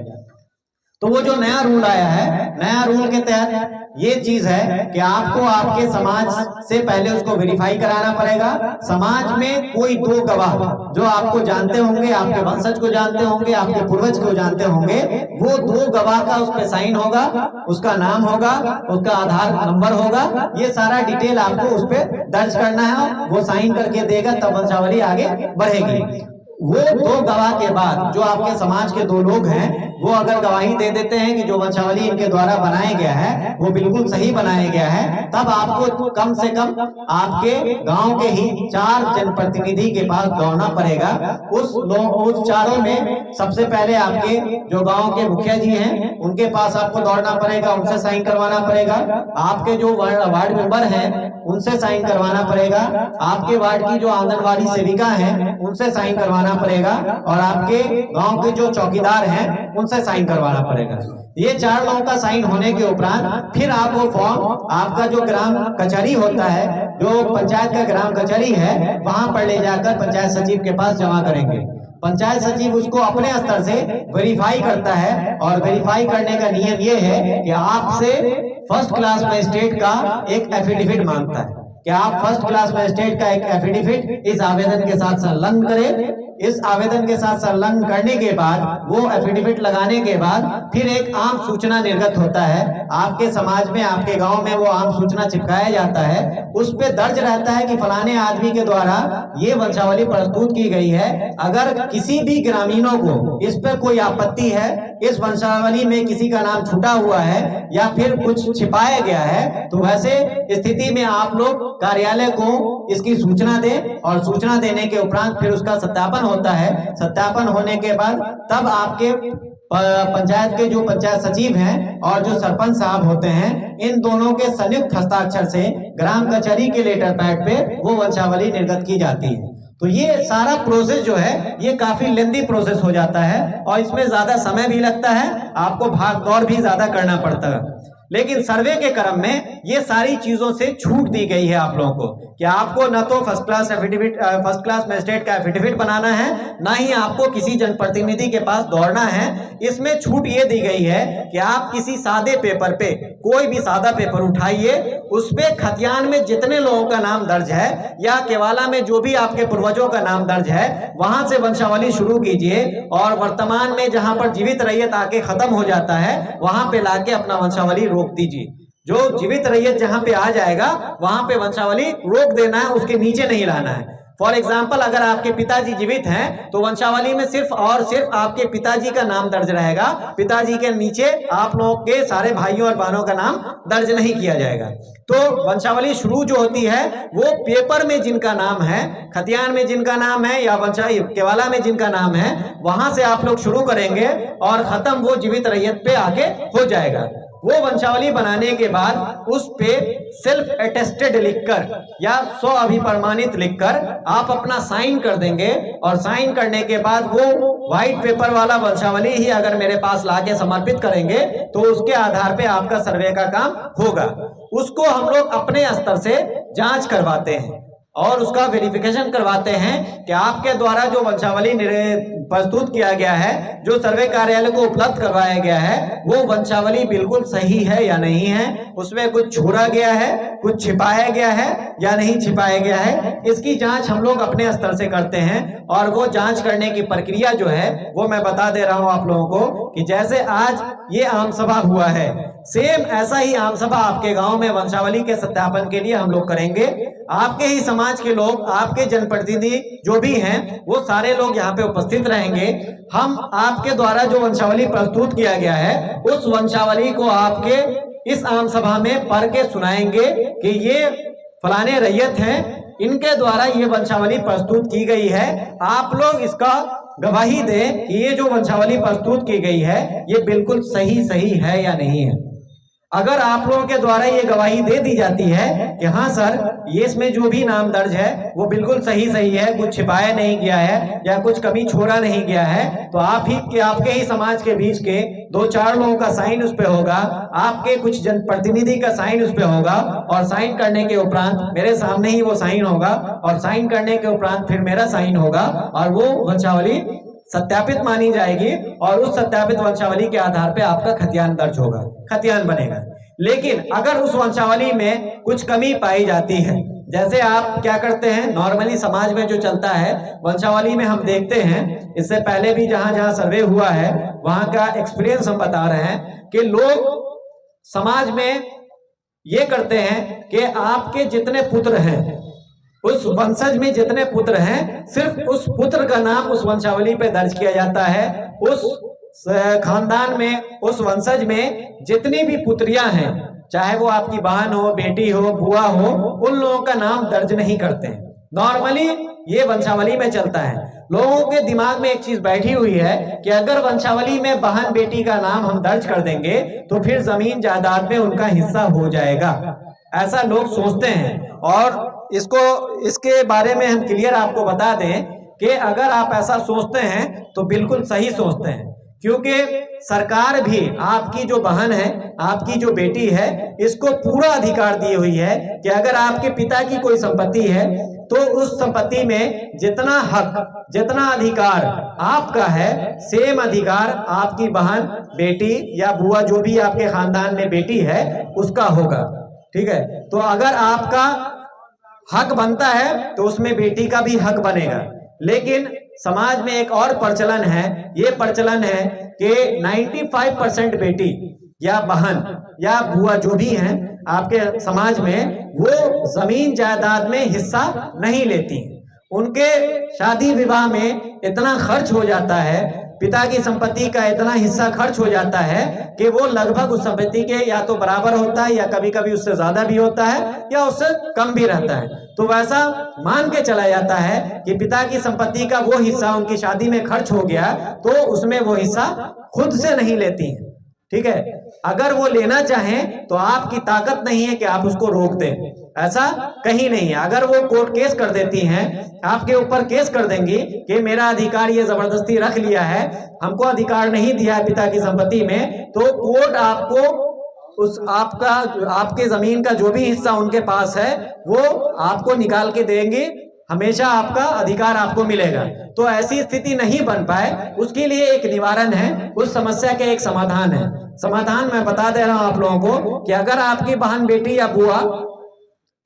तो वो जो नया रूल आया है, नया रूल के तहत ये चीज है कि आपको आपके समाज से पहले उसको वेरीफाई कराना पड़ेगा। समाज में कोई दो गवाह जो आपको जानते होंगे, आपके वंशज को जानते होंगे, आपके पूर्वज को जानते होंगे, वो दो गवाह का उस पर साइन होगा, उसका नाम होगा, उसका आधार नंबर होगा, ये सारा डिटेल आपको उस पर दर्ज करना है। वो साइन करके देगा तब वंशावली आगे बढ़ेगी। वो दो गवाह के बाद जो आपके समाज के दो लोग हैं वो अगर गवाही दे देते हैं कि जो वंशावली इनके द्वारा बनाया गया है वो बिल्कुल सही बनाया गया है, तब आपको कम से कम आपके गांव के ही 4 जनप्रतिनिधि के पास दौड़ना पड़ेगा। उस चारों में सबसे पहले आपके जो गांव के मुखिया जी हैं उनके पास आपको दौड़ना पड़ेगा, उनसे साइन करवाना पड़ेगा। आपके जो वार्ड मेंबर हैं उनसे साइन करवाना पड़ेगा। आपके वार्ड की जो आंगनबाड़ी सेविका हैं उनसे साइन करवाना पड़ेगा, और आपके गांव के जो चौकीदार हैं उनसे साइन करवाना पड़ेगा। ये 4 लोगों का साइन होने के उपरांत फिर आप वो फॉर्म आपका जो ग्राम कचहरी होता है, जो पंचायत का ग्राम कचहरी है, वहां पर ले जाकर पंचायत सचिव के पास जमा करेंगे। पंचायत सचिव उसको अपने स्तर से वेरीफाई करता है, और वेरीफाई करने का नियम ये है कि आपसे फर्स्ट क्लास मजिस्ट्रेट का एक एफिडेविट मांगता है कि आप फर्स्ट क्लास मजिस्ट्रेट का एक एफिडेविट इस आवेदन के साथ संलग्न करें। इस आवेदन के साथ संलग्न करने के बाद, वो एफिडेविट लगाने के बाद फिर एक आम सूचना निर्गत होता है। आपके समाज में, आपके गांव में वो आम सूचना चिपकाया जाता है। उस पे दर्ज रहता है कि फलाने आदमी के द्वारा ये वंशावली प्रस्तुत की गई है। अगर किसी भी ग्रामीणों को इस पर कोई आपत्ति है, इस वंशावली में किसी का नाम छूटा हुआ है या फिर कुछ छिपाया गया है, तो वैसे स्थिति में आप लोग कार्यालय को इसकी सूचना दें और सूचना देने के उपरांत फिर उसका सत्यापन होता है। सत्यापन होने के बाद तब आपके पंचायत के जो पंचायत सचिव हैं और जो सरपंच साहब होते हैं, इन दोनों के संयुक्त हस्ताक्षर से ग्राम कचहरी के लेटर पैड पे वो वंशावली निर्गत की जाती है। तो ये सारा प्रोसेस जो है ये काफी लेंदी प्रोसेस हो जाता है और इसमें ज्यादा समय भी लगता है, आपको भाग दौड़ भी ज्यादा करना पड़ता है। लेकिन सर्वे के क्रम में ये सारी चीजों से छूट दी गई है आप लोगों को कि आपको न तो फर्स्ट क्लास मजिस्ट्रेट का एफिडेविट बनाना है, ना ही आपको किसी जनप्रतिनिधि के पास दौड़ना है। इसमें छूट ये दी गई है कि आप किसी सादे पेपर पे, कोई भी सादा पेपर उठाइए, उसपे खतियान में जितने लोगों का नाम दर्ज है या केवाला में जो भी आपके पूर्वजों का नाम दर्ज है, वहां से वंशावली शुरू कीजिए और वर्तमान में जहां पर जीवित रैयत आके खत्म हो जाता है, वहां पे लाके अपना वंशावली रोक दीजिए। जो जीवित रैयत जहां पे आ जाएगा वहां पे वंशावली रोक देना है, उसके नीचे नहीं लाना है। फॉर एग्जाम्पल, अगर आपके पिताजी जीवित हैं तो वंशावली में सिर्फ और सिर्फ आपके पिताजी का नाम दर्ज रहेगा, पिताजी के नीचे आप लोगों के सारे भाइयों और बहनों का नाम दर्ज नहीं किया जाएगा। तो वंशावली शुरू जो होती है वो पेपर में जिनका नाम है, खतियान में जिनका नाम है या केवाला में जिनका नाम है, वहां से आप लोग शुरू करेंगे और खत्म वो जीवित रैयत पे आके हो जाएगा। वो वंशावली बनाने के बाद उस पे सेल्फ अटेस्टेड लिखकर या स्व अभिप्रमाणित लिखकर आप अपना साइन कर देंगे और साइन करने के बाद वो व्हाइट पेपर वाला वंशावली ही अगर मेरे पास लाके समर्पित करेंगे तो उसके आधार पे आपका सर्वे का काम होगा। उसको हम लोग अपने स्तर से जांच करवाते हैं और उसका वेरिफिकेशन करवाते हैं कि आपके द्वारा जो वंशावली प्रस्तुत किया गया है, जो सर्वे कार्यालय को उपलब्ध करवाया गया है, वो वंशावली बिल्कुल सही है या नहीं है, उसमें कुछ छोड़ा गया है, कुछ छिपाया गया है या नहीं छिपाया गया है। इसकी जांच हम लोग अपने स्तर से करते हैं और वो जांच करने की प्रक्रिया जो है वो मैं बता दे रहा हूं आप लोगों को कि जैसे आज ये आम सभा हुआ है, सेम ऐसा ही आम सभा आपके गांव में वंशावली के सत्यापन के लिए हम लोग करेंगे। आपके ही समाज के लोग, आपके जनप्रतिनिधि जो भी हैं, वो सारे लोग यहाँ पे उपस्थित रहेंगे। हम आपके द्वारा जो वंशावली प्रस्तुत किया गया है उस वंशावली को आपके इस आम सभा में पढ़ के सुनाएंगे कि ये फलाने रैयत हैं, इनके द्वारा ये वंशावली प्रस्तुत की गई है। आप लोग इसका गवाही दें कि ये जो वंशावली प्रस्तुत की गई है ये बिल्कुल सही है या नहीं है। अगर आप लोगों के द्वारा ये गवाही दे दी जाती है कि हाँ सर, ये इसमें जो भी नाम दर्ज है वो बिल्कुल सही है, कुछ छिपाया नहीं गया है या कुछ कमी छोड़ा नहीं गया है, तो आपके ही समाज के बीच के 2-4 लोगों का साइन उस पे होगा, आपके कुछ जनप्रतिनिधि का साइन उस पे होगा और साइन करने के उपरांत मेरे सामने ही वो साइन होगा और साइन करने के उपरांत फिर मेरा साइन होगा और वो वंशावली सत्यापित मानी जाएगी और उस सत्यापित वंशावली के आधार पे आपका खतियान दर्ज होगा, खतियान बनेगा। लेकिन अगर उस वंशावली में कुछ कमी पाई जाती है, जैसे आप क्या करते हैं, नॉर्मली समाज में जो चलता है वंशावली में हम देखते हैं, इससे पहले भी जहां जहां सर्वे हुआ है वहां का एक्सपीरियंस हम बता रहे हैं कि लोग समाज में ये करते हैं कि आपके जितने पुत्र हैं, उस वंशज में जितने पुत्र हैं, सिर्फ उस पुत्र का नाम उस वंशावली पे दर्ज किया जाता है। उस खानदान में, उस वंशज में जितनी भी पुत्रियां हैं, चाहे वो आपकी बहन हो, बेटी हो, बुआ हो, उन लोगों का नाम दर्ज नहीं करते हैं। नॉर्मली ये वंशावली में चलता है। लोगों के दिमाग में एक चीज बैठी हुई है कि अगर वंशावली में बहन बेटी का नाम हम दर्ज कर देंगे तो फिर जमीन जायदाद में उनका हिस्सा हो जाएगा, ऐसा लोग सोचते हैं। और इसके बारे में हम क्लियर आपको बता दें कि अगर आप ऐसा सोचते हैं तो बिल्कुल सही सोचते हैं, क्योंकि सरकार भी आपकी जो बहन है, आपकी जो बेटी है, इसको पूरा अधिकार दी हुई है कि अगर आपके पिता की कोई संपत्ति है तो उस संपत्ति में जितना हक, जितना अधिकार आपका है, सेम अधिकार आपकी बहन, बेटी या बुआ जो भी आपके खानदान में बेटी है उसका होगा। ठीक है, तो अगर आपका हक बनता है तो उसमें बेटी का भी हक बनेगा। लेकिन समाज में एक और प्रचलन है, ये प्रचलन है कि 95% बेटी या बहन या बुआ जो भी हैं आपके समाज में, वो जमीन जायदाद में हिस्सा नहीं लेती। उनके शादी विवाह में इतना खर्च हो जाता है, पिता की संपत्ति का इतना हिस्सा खर्च हो जाता है कि वो लगभग उस संपत्ति के या तो बराबर होता है या कभी कभी उससे ज्यादा भी होता है या उससे कम भी रहता है। तो वैसा मान के चला जाता है कि पिता की संपत्ति का वो हिस्सा उनकी शादी में खर्च हो गया तो उसमें वो हिस्सा खुद से नहीं लेती है। ठीक है, अगर वो लेना चाहें तो आपकी ताकत नहीं है कि आप उसको रोक दें, ऐसा कहीं नहीं है। अगर वो कोर्ट केस कर देती हैं, आपके ऊपर केस कर देंगी कि मेरा अधिकार ये जबरदस्ती रख लिया है, हमको अधिकार नहीं दिया है पिता की संपत्ति में, तो कोर्ट आपको उस आपके जमीन का जो भी हिस्सा उनके पास है वो आपको निकाल के देंगे, हमेशा आपका अधिकार आपको मिलेगा। तो ऐसी स्थिति नहीं बन पाए, उसके लिए एक निवारण है, उस समस्या के एक समाधान है। समाधान मैं बता दे रहा हूं आप लोगों को कि अगर आपकी बहन, बेटी या बुआ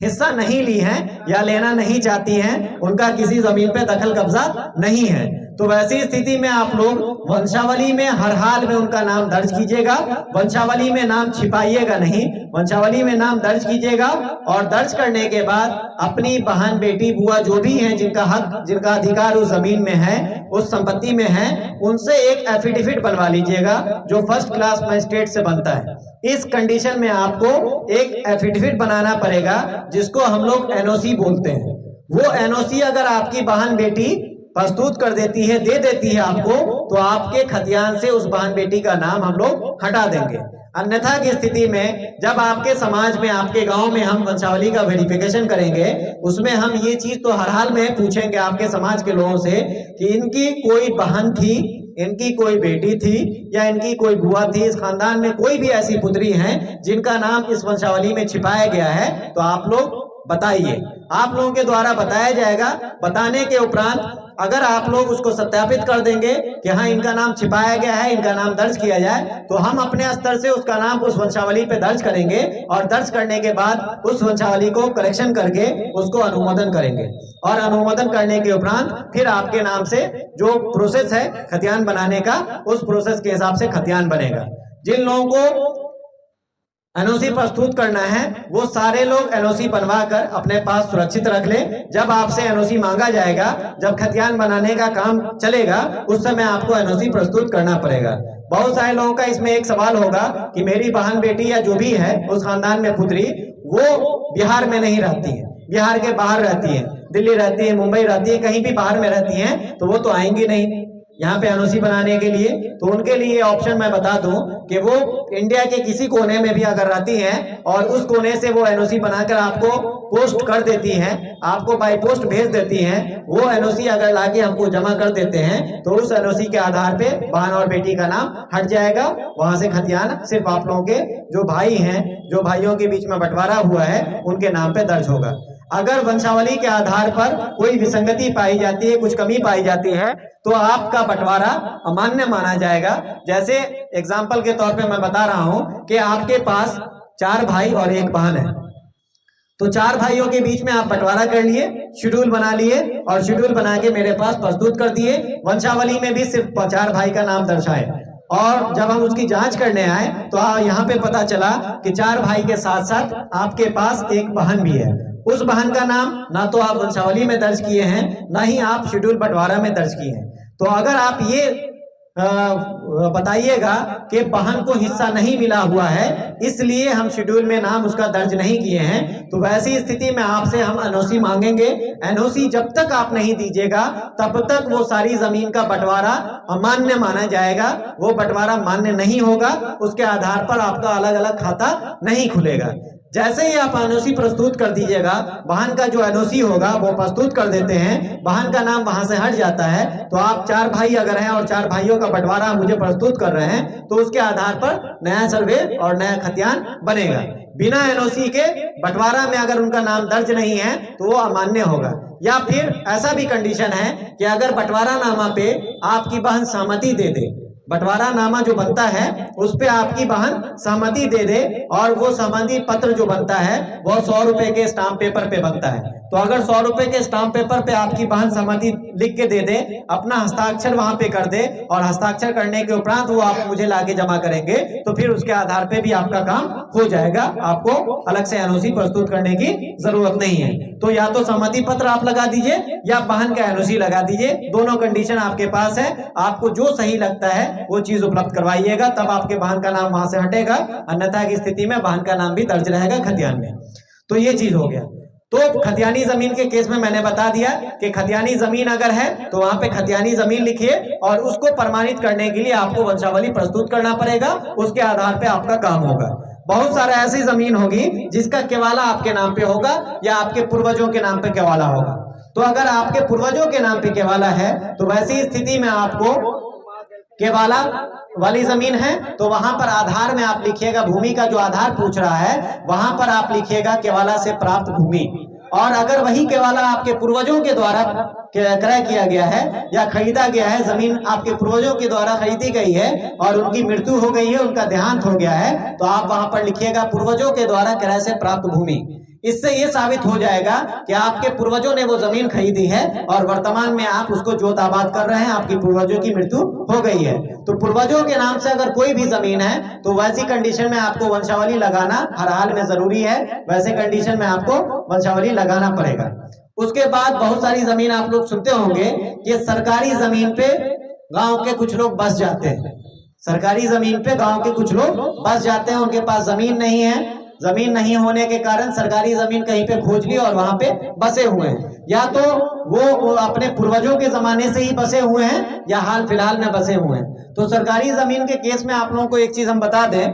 हिस्सा नहीं ली है या लेना नहीं चाहती हैं, उनका किसी जमीन पे दखल कब्जा नहीं है, तो वैसी स्थिति में आप लोग वंशावली में हर हाल में उनका नाम दर्ज कीजिएगा। वंशावली में नाम छिपाइएगा नहीं, वंशावली में नाम दर्ज कीजिएगा और दर्ज करने के बाद अपनी बहन, बेटी, बुआ जो भी हैं जिनका हक, जिनका अधिकार उस जमीन में है, उस संपत्ति में है, उनसे एक एफिडेविट बनवा लीजिएगा जो फर्स्ट क्लास मजिस्ट्रेट से बनता है। इस कंडीशन में आपको एक एफिडेविट बनाना पड़ेगा जिसको हम लोग एनओसी बोलते हैं। वो एनओसी अगर आपकी बहन, बेटी प्रस्तुत कर देती है, दे देती है आपको, तो आपके खतियान से उस बहन, बेटी का नाम हम लोग हटा देंगे। अन्यथा की स्थिति में जब आपके समाज में, आपके गांव में हम वंशावली का वेरिफिकेशन करेंगे, उसमें हम ये चीज तो हर हाल में पूछेंगे आपके समाज के लोगों से कि इनकी कोई बहन थी, इनकी कोई बेटी थी या इनकी कोई बुआ थी, इस खानदान में कोई भी ऐसी पुत्री हैं जिनका नाम इस वंशावली में छिपाया गया है, तो आप लोग बताइए। आप लोगों के द्वारा बताया जाएगा। बताने के उपरांत अगर आप लोग उसको सत्यापित कर देंगे कि हाँ इनका नाम छिपाया गया है, इनका नाम दर्ज किया जाए, तो हम अपने स्तर से उसका नाम उस वंशावली पे दर्ज करेंगे और दर्ज करने के बाद उस वंशावली को करेक्शन करके उसको अनुमोदन करेंगे और अनुमोदन करने के उपरांत फिर आपके नाम से जो प्रोसेस है खतियान बनाने का, उस प्रोसेस के हिसाब से खतियान बनेगा। जिन लोगों को एनओसी प्रस्तुत करना है वो सारे लोग एनओसी बनवा कर अपने पास सुरक्षित रख लें। जब आपसे एनओसी मांगा जाएगा, जब खतियान बनाने का काम चलेगा, उस समय आपको एनओसी प्रस्तुत करना पड़ेगा। बहुत सारे लोगों का इसमें एक सवाल होगा कि मेरी बहन, बेटी या जो भी है उस खानदान में पुत्री, वो बिहार में नहीं रहती है, बिहार के बाहर रहती है, दिल्ली रहती है, मुंबई रहती है, कहीं भी बाहर में रहती है, तो वो तो आएंगी नहीं यहाँ पे एनओसी बनाने के लिए। तो उनके लिए ऑप्शन मैं बता दूं कि वो इंडिया के किसी कोने में भी अगर रहती हैं और उस कोने से वो एनओसी बनाकर आपको पोस्ट कर देती हैं, आपको बाय पोस्ट भेज देती हैं, वो एनओसी अगर लाके हमको जमा कर देते हैं तो उस एनओसी के आधार पे बहन और बेटी का नाम हट जाएगा। वहां से खतियान सिर्फ आप लोगों के जो भाई हैं, जो भाइयों के बीच में बंटवारा हुआ है, उनके नाम पे दर्ज होगा। अगर वंशावली के आधार पर कोई विसंगति पाई जाती है, कुछ कमी पाई जाती है, तो आपका बंटवारा अमान्य माना जाएगा। जैसे एग्जाम्पल के तौर पे मैं बता रहा हूं कि आपके पास 4 भाई और 1 बहन है, तो 4 भाइयों के बीच में आप बंटवारा कर लिए, शेड्यूल बना लिए और शेड्यूल बना के मेरे पास प्रस्तुत कर दिए। वंशावली में भी सिर्फ 4 भाई का नाम दर्शाए और जब हम उसकी जांच करने आए तो यहाँ पे पता चला कि 4 भाई के साथ साथ आपके पास 1 बहन भी है। उस बहन का नाम ना तो आप वंशावली में दर्ज किए हैं, ना ही आप शेड्यूल बंटवारा में दर्ज किए हैं। तो अगर आप ये बताइएगा कि बहन को हिस्सा नहीं मिला हुआ है, इसलिए हम शेड्यूल में नाम उसका दर्ज नहीं किए हैं, तो वैसी स्थिति में आपसे हम एनओसी मांगेंगे। एनओसी जब तक आप नहीं दीजिएगा तब तक वो सारी जमीन का बंटवारा अमान्य माना जाएगा, वो बंटवारा मान्य नहीं होगा, उसके आधार पर आपका अलग अलग खाता नहीं खुलेगा। जैसे ही आप एनओसी प्रस्तुत कर दीजिएगा, बहन का जो एनओसी होगा वो प्रस्तुत कर देते हैं, बहन का नाम वहां से हट जाता है, तो आप 4 भाई अगर हैं और 4 भाइयों का बंटवारा मुझे प्रस्तुत कर रहे हैं, तो उसके आधार पर नया सर्वे और नया खतियान बनेगा। बिना एनओसी के बंटवारा में अगर उनका नाम दर्ज नहीं है तो वो अमान्य होगा। या फिर ऐसा भी कंडीशन है कि अगर बंटवारा नामा पे आपकी बहन सहमति दे दे, बंटवारा नामा जो बनता है उस पे आपकी बहन सहमति दे दे और वो सहमति पत्र जो बनता है वो 100 रुपए के स्टाम्प पेपर पे बनता है, तो अगर 100 रुपए के स्टाम्प पेपर पे आपकी बहन सहमति लिख के दे दे, अपना हस्ताक्षर वहां पे कर दे और हस्ताक्षर करने के उपरांत वो आप मुझे लाके जमा करेंगे तो फिर उसके आधार पे भी आपका काम हो जाएगा। आपको अलग से एनओसी प्रस्तुत करने की जरूरत नहीं है। तो या तो सहमति पत्र आप लगा दीजिए या वाहन का एनओसी लगा दीजिए, दोनों कंडीशन आपके पास है। आपको जो सही लगता है वो चीज उपलब्ध करवाइएगा, तब आपके वाहन का नाम वहां से हटेगा, अन्यथा की स्थिति में वाहन का नाम भी दर्ज रहेगा खतियान में। तो ये चीज हो गया। तो खतियानी जमीन के केस में मैंने बता दिया कि खतियानी जमीन अगर है तो वहां पे खतियानी जमीन लिखिए और उसको प्रमाणित करने के लिए आपको वंशावली प्रस्तुत करना पड़ेगा, उसके आधार पे आपका काम होगा। बहुत सारा ऐसी जमीन होगी जिसका केवाला आपके नाम पे होगा या आपके पूर्वजों के नाम पे केवाला होगा। तो अगर आपके पूर्वजों के नाम पे केवाला है तो वैसी स्थिति में आपको केवाला वाली जमीन है तो वहां पर आधार में आप लिखिएगा, भूमि का जो आधार पूछ रहा है वहां पर आप लिखिएगा केवाला से प्राप्त भूमि। और अगर वही केवाला आपके पूर्वजों के द्वारा क्रय किया गया है या खरीदा गया है, जमीन आपके पूर्वजों के द्वारा खरीदी गई है और उनकी मृत्यु हो गई है, उनका देहांत हो गया है, तो आप वहां पर लिखिएगा पूर्वजों के द्वारा क्रय से प्राप्त भूमि। इससे यह साबित हो जाएगा कि आपके पूर्वजों ने वो जमीन खरीदी है और वर्तमान में आप उसको जोत आबाद कर रहे हैं, आपकी पूर्वजों की मृत्यु हो गई है। तो पूर्वजों के नाम से अगर कोई भी जमीन है तो वैसी कंडीशन में आपको वंशावली लगाना हर हाल में जरूरी है, वैसे कंडीशन में आपको वंशावली लगाना पड़ेगा। उसके बाद बहुत सारी जमीन आप लोग सुनते होंगे कि सरकारी जमीन पे गांव के कुछ लोग बस जाते हैं, सरकारी जमीन पे गांव के कुछ लोग बस जाते हैं, उनके पास जमीन नहीं है, जमीन नहीं होने के कारण सरकारी जमीन कहीं पे खोज ली और वहां पे बसे हुए हैं, या तो वो अपने पूर्वजों के जमाने से ही बसे हुए हैं या हाल फिलहाल में बसे हुए हैं। तो सरकारी जमीन के केस में आप लोगों को एक चीज हम बता दें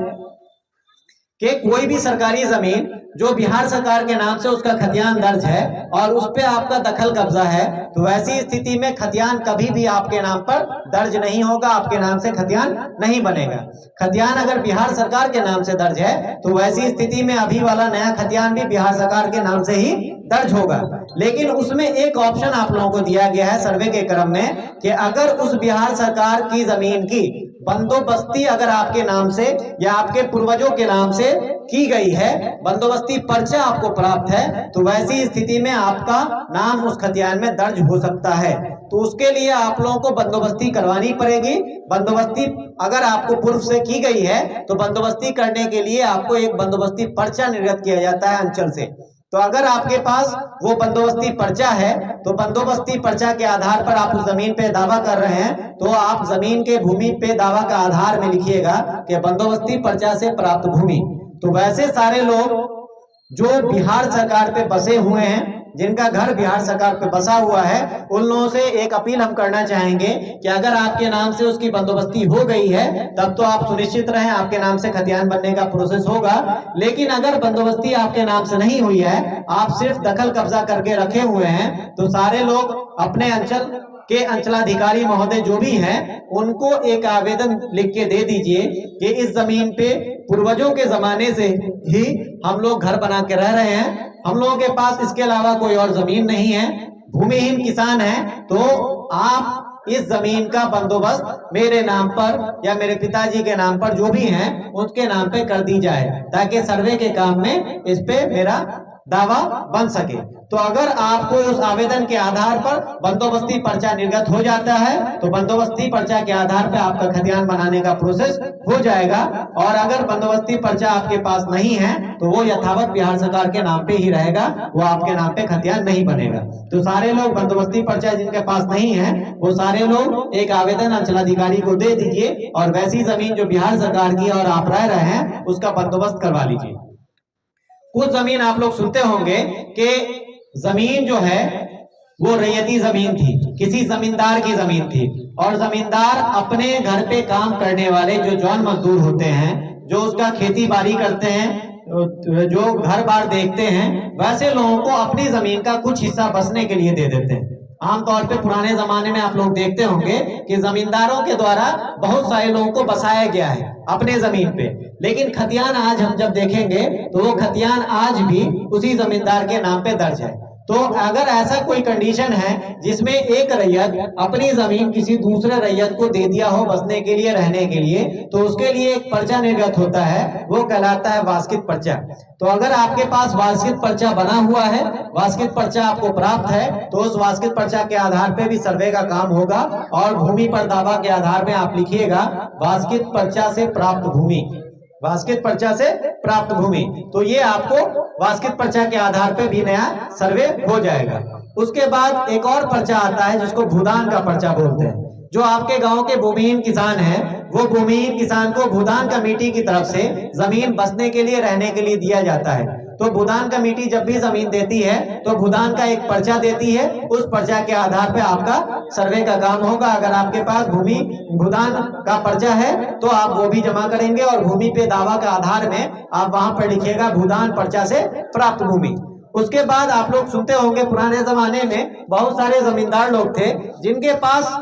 कि कोई भी सरकारी जमीन जो बिहार सरकार के नाम से उसका खतियान दर्ज है और उस पे आपका दखल कब्जा है, तो वैसी स्थिति में खतियान कभी भी आपके नाम पर दर्ज नहीं होगा, आपके नाम से खतियान नहीं बनेगा। खतियान अगर बिहार सरकार के नाम से दर्ज है तो वैसी स्थिति में अभी वाला नया खतियान भी बिहार सरकार के नाम से ही दर्ज होगा। लेकिन उसमें एक ऑप्शन आप लोगों को दिया गया है सर्वे के क्रम में कि अगर उस बिहार सरकार की जमीन की बंदोबस्ती अगर आपके नाम से या आपके पूर्वजों के नाम से की गई है, बंदोबस्ती पर्चा आपको प्राप्त है, तो वैसी स्थिति में आपका नाम उस खतियान में दर्ज हो सकता है। तो उसके लिए आप लोगों को बंदोबस्ती करवानी पड़ेगी। बंदोबस्ती अगर आपको पूर्व से की गई है तो बंदोबस्ती करने के लिए आपको एक बंदोबस्ती पर्चा निर्गत किया जाता है अंचल से। तो अगर आपके पास वो बंदोबस्ती पर्चा है तो बंदोबस्ती पर्चा के आधार पर आप उस जमीन पे दावा कर रहे हैं तो आप जमीन के भूमि पे दावा का आधार में लिखिएगा कि बंदोबस्ती पर्चा से प्राप्त भूमि। तो वैसे सारे लोग जो बिहार सरकार पे बसे हुए हैं, जिनका घर बिहार सरकार पे बसा हुआ है, उन लोगों से एक अपील हम करना चाहेंगे कि अगर आपके नाम से उसकी बंदोबस्ती हो गई है तब तो आप सुनिश्चित रहें आपके नाम से खतियान बनने का प्रोसेस होगा। लेकिन अगर बंदोबस्ती आपके नाम से नहीं हुई है, आप सिर्फ दखल कब्जा करके रखे हुए हैं, तो सारे लोग अपने अंचल के अंचलाधिकारी महोदय जो भी हैं उनको एक आवेदन लिख के दे दीजिए कि इस जमीन पे पूर्वजों के जमाने से ही हम लोग घर बना के रह रहे हैं, हम लोगों के पास इसके अलावा कोई और जमीन नहीं है, भूमिहीन किसान है, तो आप इस जमीन का बंदोबस्त मेरे नाम पर या मेरे पिताजी के नाम पर जो भी हैं उसके नाम पे कर दी जाए ताकि सर्वे के काम में इस पे मेरा दावा बन सके। तो अगर आपको उस आवेदन के आधार पर बंदोबस्ती पर्चा निर्गत हो जाता है तो बंदोबस्ती पर्चा के आधार पर आपका खतियान बनाने का प्रोसेस हो जाएगा। और अगर बंदोबस्ती पर्चा आपके पास नहीं है तो वो यथावत बिहार सरकार के नाम पे ही रहेगा, वो आपके नाम पे खतियान नहीं बनेगा। तो सारे लोग बंदोबस्ती पर्चा जिनके पास नहीं है वो सारे लोग एक आवेदन अंचलाधिकारी को दे दीजिए और वैसी जमीन जो बिहार सरकार की और आप रह रहे हैं उसका बंदोबस्त करवा लीजिए। कुछ जमीन आप लोग सुनते होंगे कि जमीन जो है वो रैयती जमीन थी, किसी जमींदार की जमीन थी, और जमींदार अपने घर पे काम करने वाले जो जौन मजदूर होते हैं, जो उसका खेती बाड़ी करते हैं, जो घर बार देखते हैं, वैसे लोगों को अपनी जमीन का कुछ हिस्सा बसने के लिए दे देते हैं। आमतौर पे पुराने जमाने में आप लोग देखते होंगे कि जमींदारों के द्वारा बहुत सारे लोगों को बसाया गया है अपने जमीन पे, लेकिन खतियान आज हम जब देखेंगे तो वो खतियान आज भी उसी जमींदार के नाम पे दर्ज है। तो अगर ऐसा कोई कंडीशन है जिसमें एक रैयत अपनी जमीन किसी दूसरे रैयत को दे दिया हो बसने के लिए, रहने के लिए, तो उसके लिए एक पर्चा निर्गत होता है, वो कहलाता है वास्कित पर्चा। तो अगर आपके पास वास्कित पर्चा बना हुआ है, वास्कित पर्चा आपको प्राप्त है, तो उस वास्कित पर्चा के आधार पे भी सर्वे का काम होगा और भूमि पर दावा के आधार में आप लिखिएगा वास्कित पर्चा से प्राप्त भूमि, वास्कित पर्चा से प्राप्त भूमि। तो ये आपको वास्कित पर्चा के आधार पे भी नया सर्वे हो जाएगा। उसके बाद एक और पर्चा आता है जिसको भूदान का पर्चा बोलते हैं। जो आपके गांव के भूमिहीन किसान हैं, वो भूमिहीन किसान को भूदान कमेटी की तरफ से जमीन बसने के लिए, रहने के लिए दिया जाता है। तो भूदान कमेटी जब भी जमीन देती है तो भूदान का एक पर्चा देती है, उस पर्चा के आधार पे आपका सर्वे का काम होगा। अगर आपके पास भूदान का पर्चा है तो आप वो भी जमा करेंगे और भूमि पे दावा का आधार में आप वहां पर लिखिएगा भूदान पर्चा से प्राप्त भूमि। उसके बाद आप लोग सुनते होंगे पुराने जमाने में बहुत सारे जमींदार लोग थे जिनके पास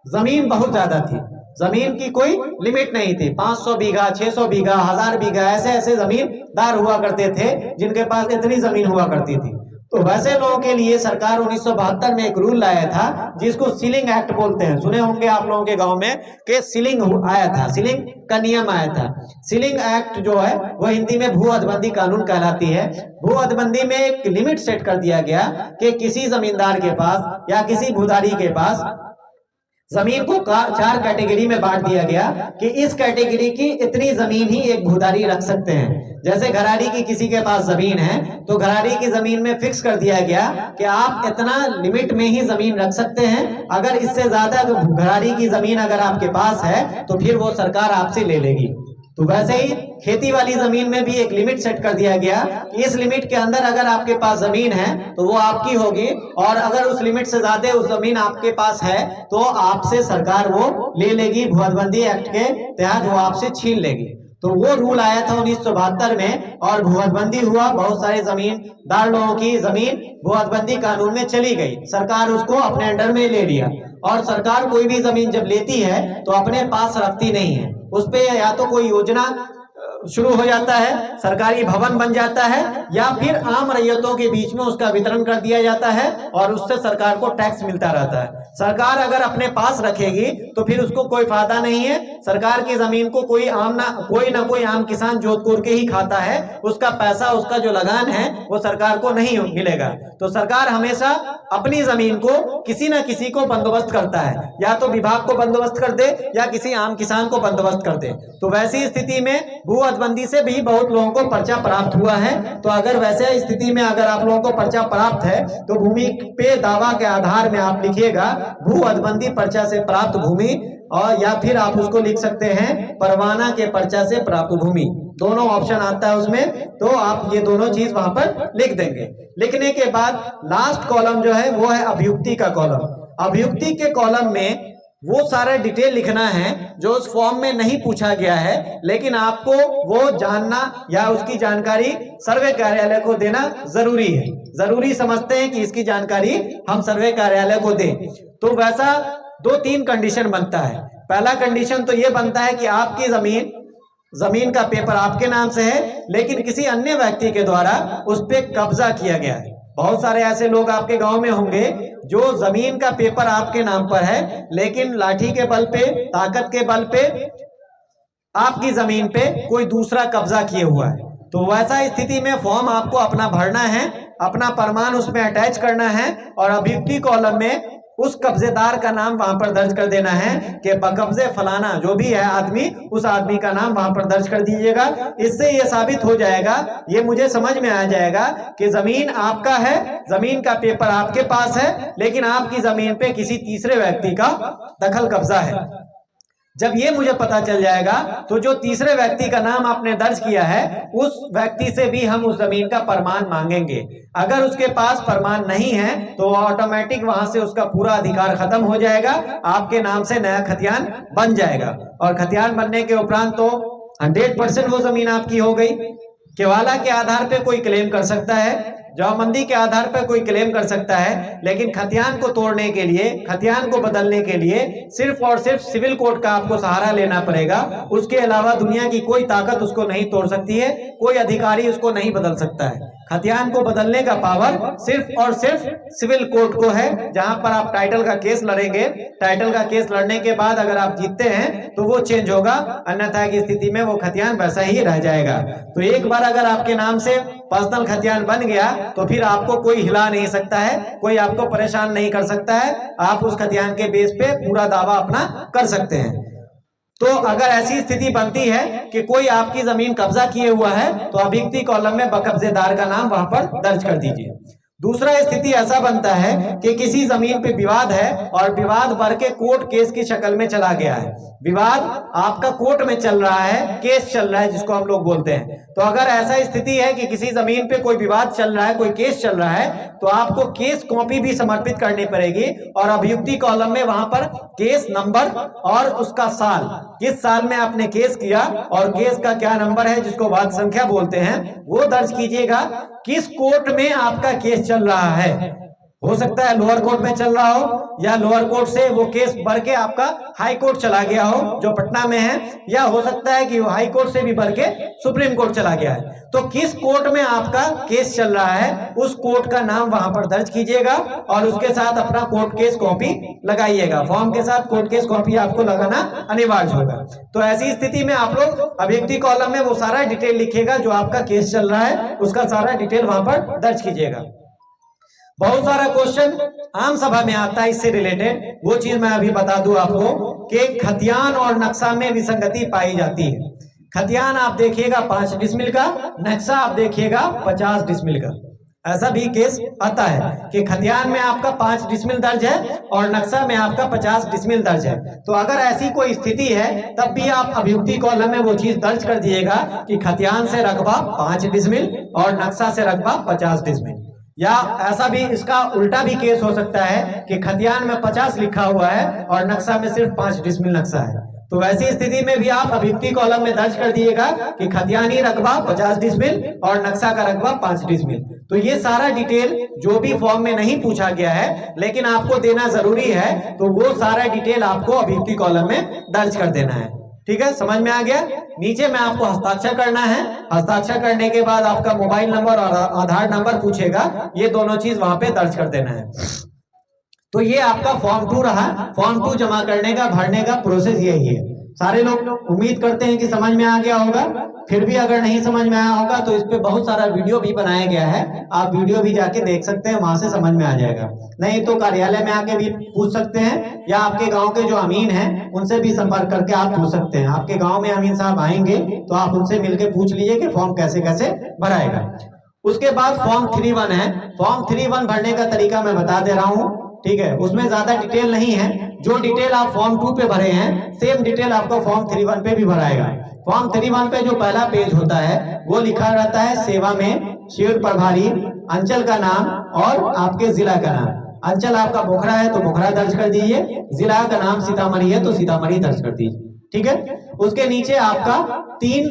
जमीन बहुत ज्यादा थी, जमीन की कोई लिमिट नहीं थी। 500 बीघा, 600 बीघा, 1000 बीघा, ऐसे ऐसे जमीनदार हुआ करते थे जिनके पास इतनी जमीन हुआ करती थी। तो वैसे लोगों के लिए सरकार 1972 में एक रूल लाया था जिसको सीलिंग एक्ट बोलते हैं। सुने होंगे आप लोगों के गांव में कि सीलिंग आया था, सीलिंग का नियम आया था। सीलिंग एक्ट जो है वो हिंदी में भू हदबंदी कानून कहलाती है। भू हदबंदी में एक लिमिट सेट कर दिया गया कि किसी जमींदार के पास या किसी भूदारी के पास जमीन को 4 कैटेगरी में बांट दिया गया कि इस कैटेगरी की इतनी जमीन ही एक भूदारी रख सकते हैं। जैसे घरारी की किसी के पास जमीन है तो घरारी की जमीन में फिक्स कर दिया गया कि आप इतना लिमिट में ही जमीन रख सकते हैं। अगर इससे ज्यादा घरारी की जमीन अगर आपके पास है तो फिर वो सरकार आपसे ले लेगी। तो वैसे ही खेती वाली जमीन में भी एक लिमिट सेट कर दिया गया कि इस लिमिट के अंदर अगर आपके पास जमीन है तो वो आपकी होगी, और अगर उस लिमिट से ज्यादा उस जमीन आपके पास है तो आपसे सरकार वो ले लेगी, भू हदबंदी एक्ट के तहत वो आपसे छीन लेगी। तो वो रूल आया था 1972 में और भू हदबंदी हुआ। बहुत सारे जमींदार लोगों की जमीन भू हदबंदी कानून में चली गई, सरकार उसको अपने अंडर में ले लिया। और सरकार कोई भी जमीन जब लेती है तो अपने पास रखती नहीं है, उस पे या तो कोई योजना शुरू हो जाता है, सरकारी भवन बन जाता है, या फिर आम रैयतों के बीच में उसका वितरण कर दिया जाता है और उससे सरकार को टैक्स मिलता रहता है। सरकार अगर अपने पास रखेगी तो फिर उसको कोई फायदा नहीं है। सरकार की जमीन को कोई ना कोई आम किसान जोत कोर के ही खाता है, उसका पैसा, उसका जो लगान है वो सरकार को नहीं मिलेगा। तो सरकार हमेशा अपनी जमीन को किसी न किसी को बंदोबस्त करता है, या तो विभाग को बंदोबस्त कर दे या किसी आम किसान को बंदोबस्त कर दे। तो वैसी स्थिति में भू हदबंदी से भी बहुत लोगों को पर्चा प्राप्त हुआ है। तो अगर वैसे स्थिति में अगर आप लोगों को पर्चा प्राप्त है तो भूमि पे दावा के आधार में आप लिखिएगा भू हदबंदी पर्चा से प्राप्त भूमि, और या फिर आप उसको लिख सकते हैं परवाना के पर्चा से प्राप्त भूमि। दोनों ऑप्शन आता है उसमें, तो आप ये दोनों चीज वहां पर लिख देंगे। लिखने के बाद लास्ट कॉलम जो है वो है अभियुक्ति का कॉलम। अभियुक्ति के कॉलम में वो सारा डिटेल लिखना है जो उस फॉर्म में नहीं पूछा गया है, लेकिन आपको वो जानना या उसकी जानकारी सर्वे कार्यालय को देना जरूरी है। जरूरी समझते हैं कि इसकी जानकारी हम सर्वे कार्यालय को दें। तो वैसा 2-3 कंडीशन बनता है। पहला कंडीशन तो ये बनता है कि आपकी जमीन का पेपर आपके नाम से है लेकिन किसी अन्य व्यक्ति के द्वारा उस पर कब्जा किया गया है। बहुत सारे ऐसे लोग आपके गांव में होंगे जो जमीन का पेपर आपके नाम पर है लेकिन लाठी के बल पे, ताकत के बल पे आपकी जमीन पे कोई दूसरा कब्जा किए हुआ है। तो वैसा स्थिति में फॉर्म आपको अपना भरना है, अपना प्रमाण उसमें अटैच करना है और अभियुक्ति कॉलम में उस कब्जेदार का नाम वहां पर दर्ज कर देना है कि बकब्जे फलाना जो भी है आदमी, उस आदमी का नाम वहां पर दर्ज कर दीजिएगा। इससे ये साबित हो जाएगा, ये मुझे समझ में आ जाएगा कि जमीन आपका है, जमीन का पेपर आपके पास है, लेकिन आपकी जमीन पे किसी तीसरे व्यक्ति का दखल कब्जा है। जब ये मुझे पता चल जाएगा तो जो तीसरे व्यक्ति का नाम आपने दर्ज किया है उस व्यक्ति से भी हम उस जमीन का प्रमाण मांगेंगे। अगर उसके पास प्रमाण नहीं है तो ऑटोमेटिक वहां से उसका पूरा अधिकार खत्म हो जाएगा, आपके नाम से नया खतियान बन जाएगा। और खतियान बनने के उपरांत तो 100% वो जमीन आपकी हो गई। केवाला के आधार पे कोई क्लेम कर सकता है, जवाबंदी के आधार पर कोई क्लेम कर सकता है, लेकिन खतियान को तोड़ने के लिए, खतियान को बदलने के लिए सिर्फ और सिर्फ सिविल कोर्ट का आपको सहारा लेना पड़ेगा। उसके अलावा दुनिया की कोई ताकत उसको नहीं तोड़ सकती है, कोई अधिकारी उसको नहीं बदल सकता है। खतियान को बदलने का पावर सिर्फ और सिर्फ सिविल कोर्ट को है, जहां पर आप टाइटल का केस लड़ेंगे। टाइटल का केस लड़ने के बाद अगर आप जीतते हैं तो वो चेंज होगा, अन्यथा की स्थिति में वो खतियान वैसा ही रह जाएगा। तो एक बार अगर आपके नाम से पर्सनल खतियान बन गया तो फिर आपको कोई हिला नहीं सकता है, कोई आपको परेशान नहीं कर सकता है। आप उस खतियान के बेस पे पूरा दावा अपना कर सकते हैं। तो अगर ऐसी स्थिति बनती है कि कोई आपकी जमीन कब्जा किए हुआ है तो अभियुक्ति कॉलम में बकब्जेदार का नाम वहां पर दर्ज कर दीजिए। दूसरा स्थिति ऐसा बनता है कि किसी जमीन पे विवाद है और विवाद बढ़ के कोर्ट केस की शक्ल में चला गया है। विवाद आपका कोर्ट में चल रहा है, केस चल रहा है जिसको हम लोग बोलते हैं। तो अगर ऐसा स्थिति है कि किसी जमीन पे कोई विवाद चल रहा है, कोई केस चल रहा है, तो आपको केस कॉपी भी समर्पित करनी पड़ेगी और अभियुक्ति कॉलम में वहां पर केस नंबर और उसका साल, किस साल में आपने केस किया और केस का क्या नंबर है जिसको वाद संख्या बोलते हैं, वो दर्ज कीजिएगा। किस कोर्ट में आपका केस चल रहा है, हो सकता है लोअर कोर्ट में चल रहा हो या लोअर कोर्ट से वो केस बढ़ के आपका हाई कोर्ट चला गया हो जो पटना में है, या हो सकता है कि वो हाई कोर्ट से भी बढ़ के सुप्रीम कोर्ट चला गया है। तो किस कोर्ट में आपका केस चल रहा है उस कोर्ट का नाम वहां पर दर्ज कीजिएगा और उसके साथ अपना कोर्ट केस कॉपी लगाइएगा। फॉर्म के साथ कोर्ट केस कॉपी आपको लगाना अनिवार्य होगा। तो ऐसी स्थिति में आप लोग अभियुक्ति कॉलम में वो सारा डिटेल लिखिएगा, जो आपका केस चल रहा है उसका सारा डिटेल वहां पर दर्ज कीजिएगा। बहुत सारा क्वेश्चन आम सभा में आता है इससे रिलेटेड, वो चीज मैं अभी बता दूं आपको कि खतियान और नक्शा में विसंगति पाई जाती है। खतियान आप देखिएगा 5 डिसमिल का, नक्शा आप देखिएगा 50 डिसमिल का। ऐसा भी केस आता है कि खतियान में आपका 5 डिसमिल दर्ज है और नक्शा में आपका 50 डिसमिल दर्ज है। तो अगर ऐसी कोई स्थिति है तब भी आप अभियुक्ति कॉलम में वो चीज दर्ज कर दिएगा कि खतियान से रकबा 5 डिसमिल और नक्शा से रकबा 50 डिसमिल। या ऐसा भी इसका उल्टा भी केस हो सकता है कि खतियान में 50 लिखा हुआ है और नक्शा में सिर्फ 5 डिसमिल नक्शा है। तो वैसी स्थिति में भी आप अभियुक्ति कॉलम में दर्ज कर दिएगा कि खतियानी रकबा 50 डिसमिल और नक्शा का रकबा 5 डिसमिल। तो ये सारा डिटेल जो भी फॉर्म में नहीं पूछा गया है लेकिन आपको देना जरूरी है, तो वो सारा डिटेल आपको अभियुक्ति कॉलम में दर्ज कर देना है। ठीक है, समझ में आ गया। नीचे में आपको हस्ताक्षर करना है। हस्ताक्षर करने के बाद आपका मोबाइल नंबर और आधार नंबर पूछेगा, ये दोनों चीज वहां पे दर्ज कर देना है। तो ये आपका फॉर्म 2 रहा। फॉर्म 2 जमा करने का, भरने का प्रोसेस यही है। सारे लोग उम्मीद करते हैं कि समझ में आ गया होगा। फिर भी अगर नहीं समझ में आया होगा तो इस पे बहुत सारा वीडियो भी बनाया गया है, आप वीडियो भी जाके देख सकते हैं, वहां से समझ में आ जाएगा। नहीं तो कार्यालय में आके भी पूछ सकते हैं या आपके गांव के जो अमीन हैं उनसे भी संपर्क करके आप पूछ सकते हैं। आपके गांव में अमीन साहब आएंगे तो आप उनसे मिलकर पूछ लीजिए कि फॉर्म कैसे कैसे भराएगा। उसके बाद फॉर्म 3-1 है। फॉर्म 3-1 भरने का तरीका मैं बता दे रहा हूँ, ठीक है। उसमें ज्यादा डिटेल नहीं है, जो डिटेल आप फॉर्म 2 पे भरे हैं सेम डिटेल आपको फॉर्म 3-1 पे भी भराएगा। फॉर्म 3-1 पे जो पहला पेज होता है वो लिखा रहता है सेवा में, शिविर प्रभारी, अंचल का नाम और आपके जिला का नाम। अंचल आपका बोखरा है तो बोखरा दर्ज कर दीजिए, जिला का नाम सीतामढ़ी है तो सीतामढ़ी दर्ज कर दीजिए, ठीक है। उसके नीचे आपका 3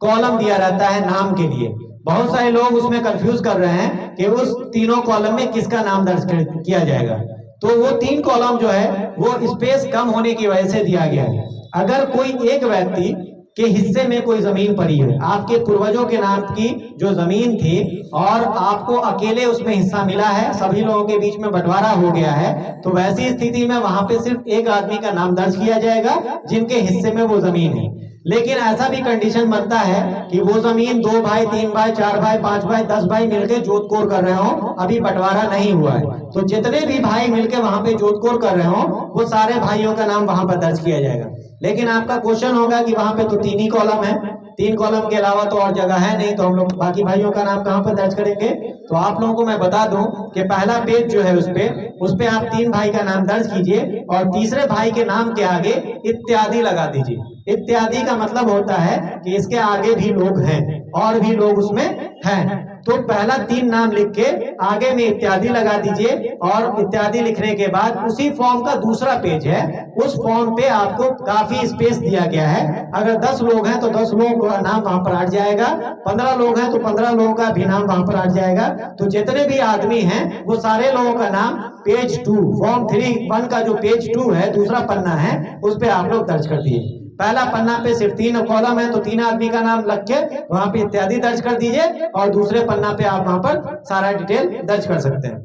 कॉलम दिया रहता है नाम के लिए। बहुत सारे लोग उसमें कंफ्यूज कर रहे हैं कि उस तीनों कॉलम में किसका नाम दर्ज किया जाएगा। तो वो 3 कॉलम जो है वो स्पेस कम होने की वजह से दिया गया है। अगर कोई एक व्यक्ति के हिस्से में कोई जमीन पड़ी है, आपके पूर्वजों के नाम की जो जमीन थी और आपको अकेले उसमें हिस्सा मिला है, सभी लोगों के बीच में बंटवारा हो गया है, तो वैसी स्थिति में वहां पे सिर्फ एक आदमी का नाम दर्ज किया जाएगा जिनके हिस्से में वो जमीन है। लेकिन ऐसा भी कंडीशन बनता है कि वो जमीन 2 भाई, 3 भाई, 4 भाई, 5 भाई, 10 भाई मिलकर जोतकोर कर रहे हो, अभी बंटवारा नहीं हुआ है, तो जितने भी भाई मिलकर वहां पे जोतकोर कर रहे हो वो सारे भाइयों का नाम वहां पर दर्ज किया जाएगा। लेकिन आपका क्वेश्चन होगा कि वहां पे तो 3 ही कॉलम है, 3 कॉलम के अलावा तो और जगह है नहीं, तो हम लोग बाकी भाइयों का नाम कहां पर दर्ज करेंगे। तो आप लोगों को मैं बता दूं कि पहला पेज जो है उस पे आप 3 भाई का नाम दर्ज कीजिए और तीसरे भाई के नाम के आगे इत्यादि लगा दीजिए। इत्यादि का मतलब होता है कि इसके आगे भी लोग हैं और भी लोग उसमें हैं, तो पहला 3 नाम लिख के आगे में इत्यादि लगा दीजिए। और इत्यादि लिखने के बाद उसी फॉर्म का दूसरा पेज है, उस फॉर्म पे आपको काफी स्पेस दिया गया है। अगर 10 लोग हैं तो 10 लोगों का नाम वहां पर हट जाएगा, 15 लोग हैं तो 15 लोगों का भी नाम वहां पर हट जाएगा। तो जितने भी आदमी हैं वो सारे लोगों का नाम पेज 2, फॉर्म 3-1 का जो पेज 2 है, दूसरा पन्ना है, उस पे आप लोग दर्ज कर दिए। पहला पन्ना पे सिर्फ 3 कॉलम है, तो 3 आदमी का नाम लग के वहां पे इत्यादि दर्ज कर दीजिए, और दूसरे पन्ना पे आप वहां पर सारा डिटेल दर्ज कर सकते हैं।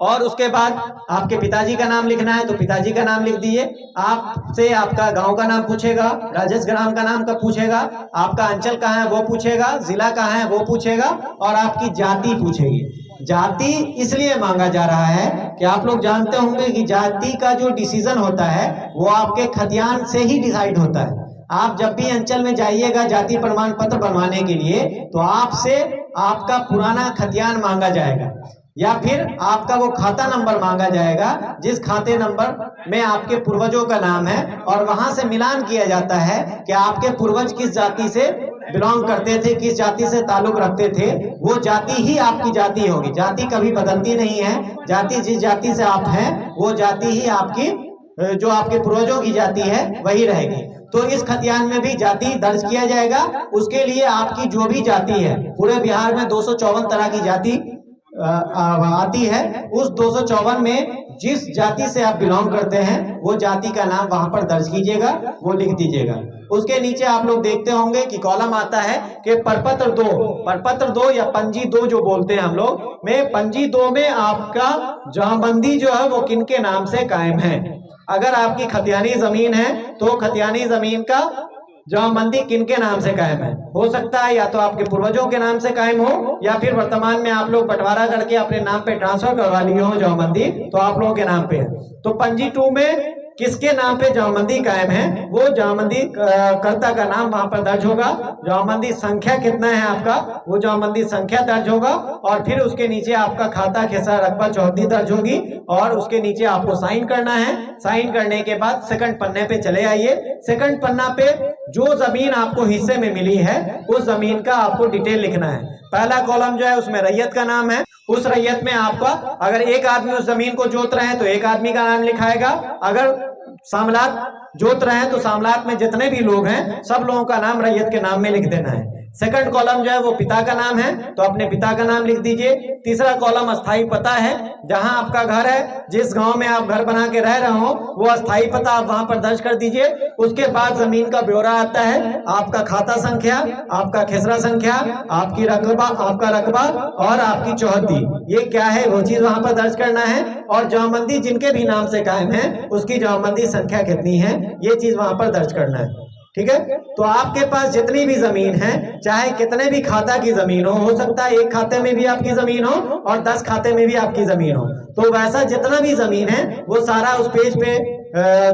और उसके बाद आपके पिताजी का नाम लिखना है, तो पिताजी का नाम लिख दीजिए। आपसे आपका गांव का नाम पूछेगा, राजेश ग्राम का नाम का पूछेगा, आपका अंचल कहाँ है वो पूछेगा, जिला कहाँ है वो पूछेगा, और आपकी जाति पूछेगी। जाति इसलिए मांगा जा रहा है कि आप लोग जानते होंगे कि जाति का जो डिसीजन होता है वो आपके खतियान से ही डिसाइड होता है। आप जब भी अंचल में जाइएगा जाति प्रमाण पत्र बनवाने के लिए, तो आपसे आपका पुराना खतियान मांगा जाएगा, या फिर आपका वो खाता नंबर मांगा जाएगा जिस खाते नंबर में आपके पूर्वजों का नाम है, और वहां से मिलान किया जाता है कि आपके पूर्वज किस जाति से बिलोंग करते थे, किस जाति से ताल्लुक रखते थे। वो जाति ही आपकी जाति होगी। जाति कभी बदलती नहीं है। जाति जिस जाति से आप हैं वो जाति ही आपकी, जो आपके पूर्वजों की जाति है वही रहेगी। तो इस खतियान में भी जाति दर्ज किया जाएगा। उसके लिए आपकी जो भी जाति है, पूरे बिहार में 254 तरह की जाति आती है, उस 254 में जिस जाति से आप बिलोंग करते हैं वो जाति का नाम वहां पर दर्ज कीजिएगा, वो लिख दीजिएगा। उसके नीचे आप लोग देखते होंगे कि कॉलम आता है कि परपत्र 2 या पंजी 2 जो बोलते हैं हम लोग में, पंजी 2 में आपका जमाबंदी जो है वो किनके नाम से कायम है। अगर आपकी खतियानी जमीन है तो खतियानी जमीन का जमाबंदी किनके नाम से कायम है। हो सकता है या तो आपके पूर्वजों के नाम से कायम हो, या फिर वर्तमान में आप लोग बंटवारा करके अपने नाम पे ट्रांसफर करवा लिए हो जमाबंदी, तो आप लोगों के नाम पे है। तो पंजी 2 में किसके नाम पे जमाबंदी कायम है, वो जमाबंदी कर्ता का नाम वहां पर दर्ज होगा। जमाबंदी संख्या कितना है आपका, वो जमाबंदी संख्या दर्ज होगा, और फिर उसके नीचे आपका खाता, खेसरा, रकबा, चौहद्दी दर्ज होगी, और उसके नीचे आपको साइन करना है। साइन करने के बाद सेकंड पन्ने पे चले आइए। सेकंड पन्ना पे जो जमीन आपको हिस्से में मिली है उस जमीन का आपको डिटेल लिखना है। पहला कॉलम जो है उसमें रैयत का नाम है। उस रैयत में आपका, अगर एक आदमी उस जमीन को जोत रहे हैं तो एक आदमी का नाम लिखाएगा। अगर सामलात जोत रहे हैं तो सामलात में जितने भी लोग हैं सब लोगों का नाम रैयत के नाम में लिख देना है। सेकंड कॉलम जो है वो पिता का नाम है, तो अपने पिता का नाम लिख दीजिए। तीसरा कॉलम अस्थाई पता है, जहां आपका घर है, जिस गांव में आप घर बना के रह रहे हो वो अस्थाई पता आप वहां पर दर्ज कर दीजिए। उसके बाद जमीन का ब्यौरा आता है, आपका खाता संख्या, आपका खेसरा संख्या, आपकी रकबा, आपका रकबा और आपकी चौहद्दी, ये क्या है वो चीज वहां पर दर्ज करना है। और जमाबंदी जिनके भी नाम से कायम है उसकी जमाबंदी संख्या कितनी है ये चीज वहां पर दर्ज करना है। ठीक है, तो आपके पास जितनी भी जमीन है, चाहे कितने भी खाता की जमीन हो सकता है एक खाते में भी आपकी जमीन हो और 10 खाते में भी आपकी जमीन हो, तो वैसा जितना भी जमीन है वो सारा उस पेज पे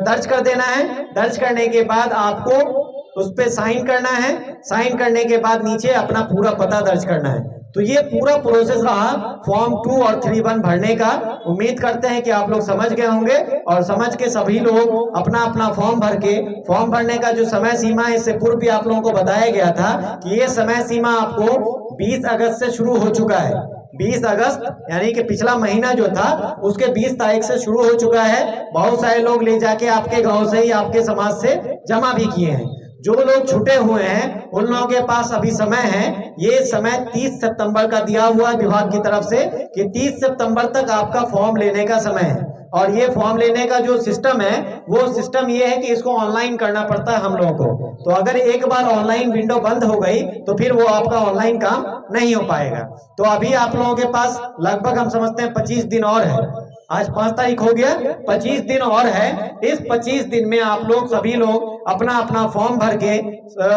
दर्ज कर देना है। दर्ज करने के बाद आपको उस पे साइन करना है। साइन करने के बाद नीचे अपना पूरा पता दर्ज करना है। तो ये पूरा प्रोसेस रहा फॉर्म 2 और 3(1) भरने का। उम्मीद करते हैं कि आप लोग समझ गए होंगे, और समझ के सभी लोग अपना अपना फॉर्म भर के, फॉर्म भरने का जो समय सीमा है इससे पूर्व भी आप लोगों को बताया गया था कि ये समय सीमा आपको 20 अगस्त से शुरू हो चुका है। 20 अगस्त यानी कि पिछला महीना जो था उसके 20 तारीख से शुरू हो चुका है। बहुत सारे लोग ले जाके आपके गांव से ही, आपके समाज से जमा भी किए हैं। जो लोग छूटे हुए हैं उन लोगों के पास अभी समय है। ये समय 30 सितंबर का दिया हुआ है विभाग की तरफ से कि 30 सितंबर तक आपका फॉर्म लेने का समय है। और ये फॉर्म लेने का जो सिस्टम है वो सिस्टम ये है कि इसको ऑनलाइन करना पड़ता है हम लोगों को। तो अगर एक बार ऑनलाइन विंडो बंद हो गई तो फिर वो आपका ऑनलाइन काम नहीं हो पाएगा। तो अभी आप लोगों के पास लगभग हम समझते हैं 25 दिन और है। आज 5 तारीख हो गया, 25 दिन और है। इस 25 दिन में आप लोग सभी लोग अपना अपना फॉर्म भर के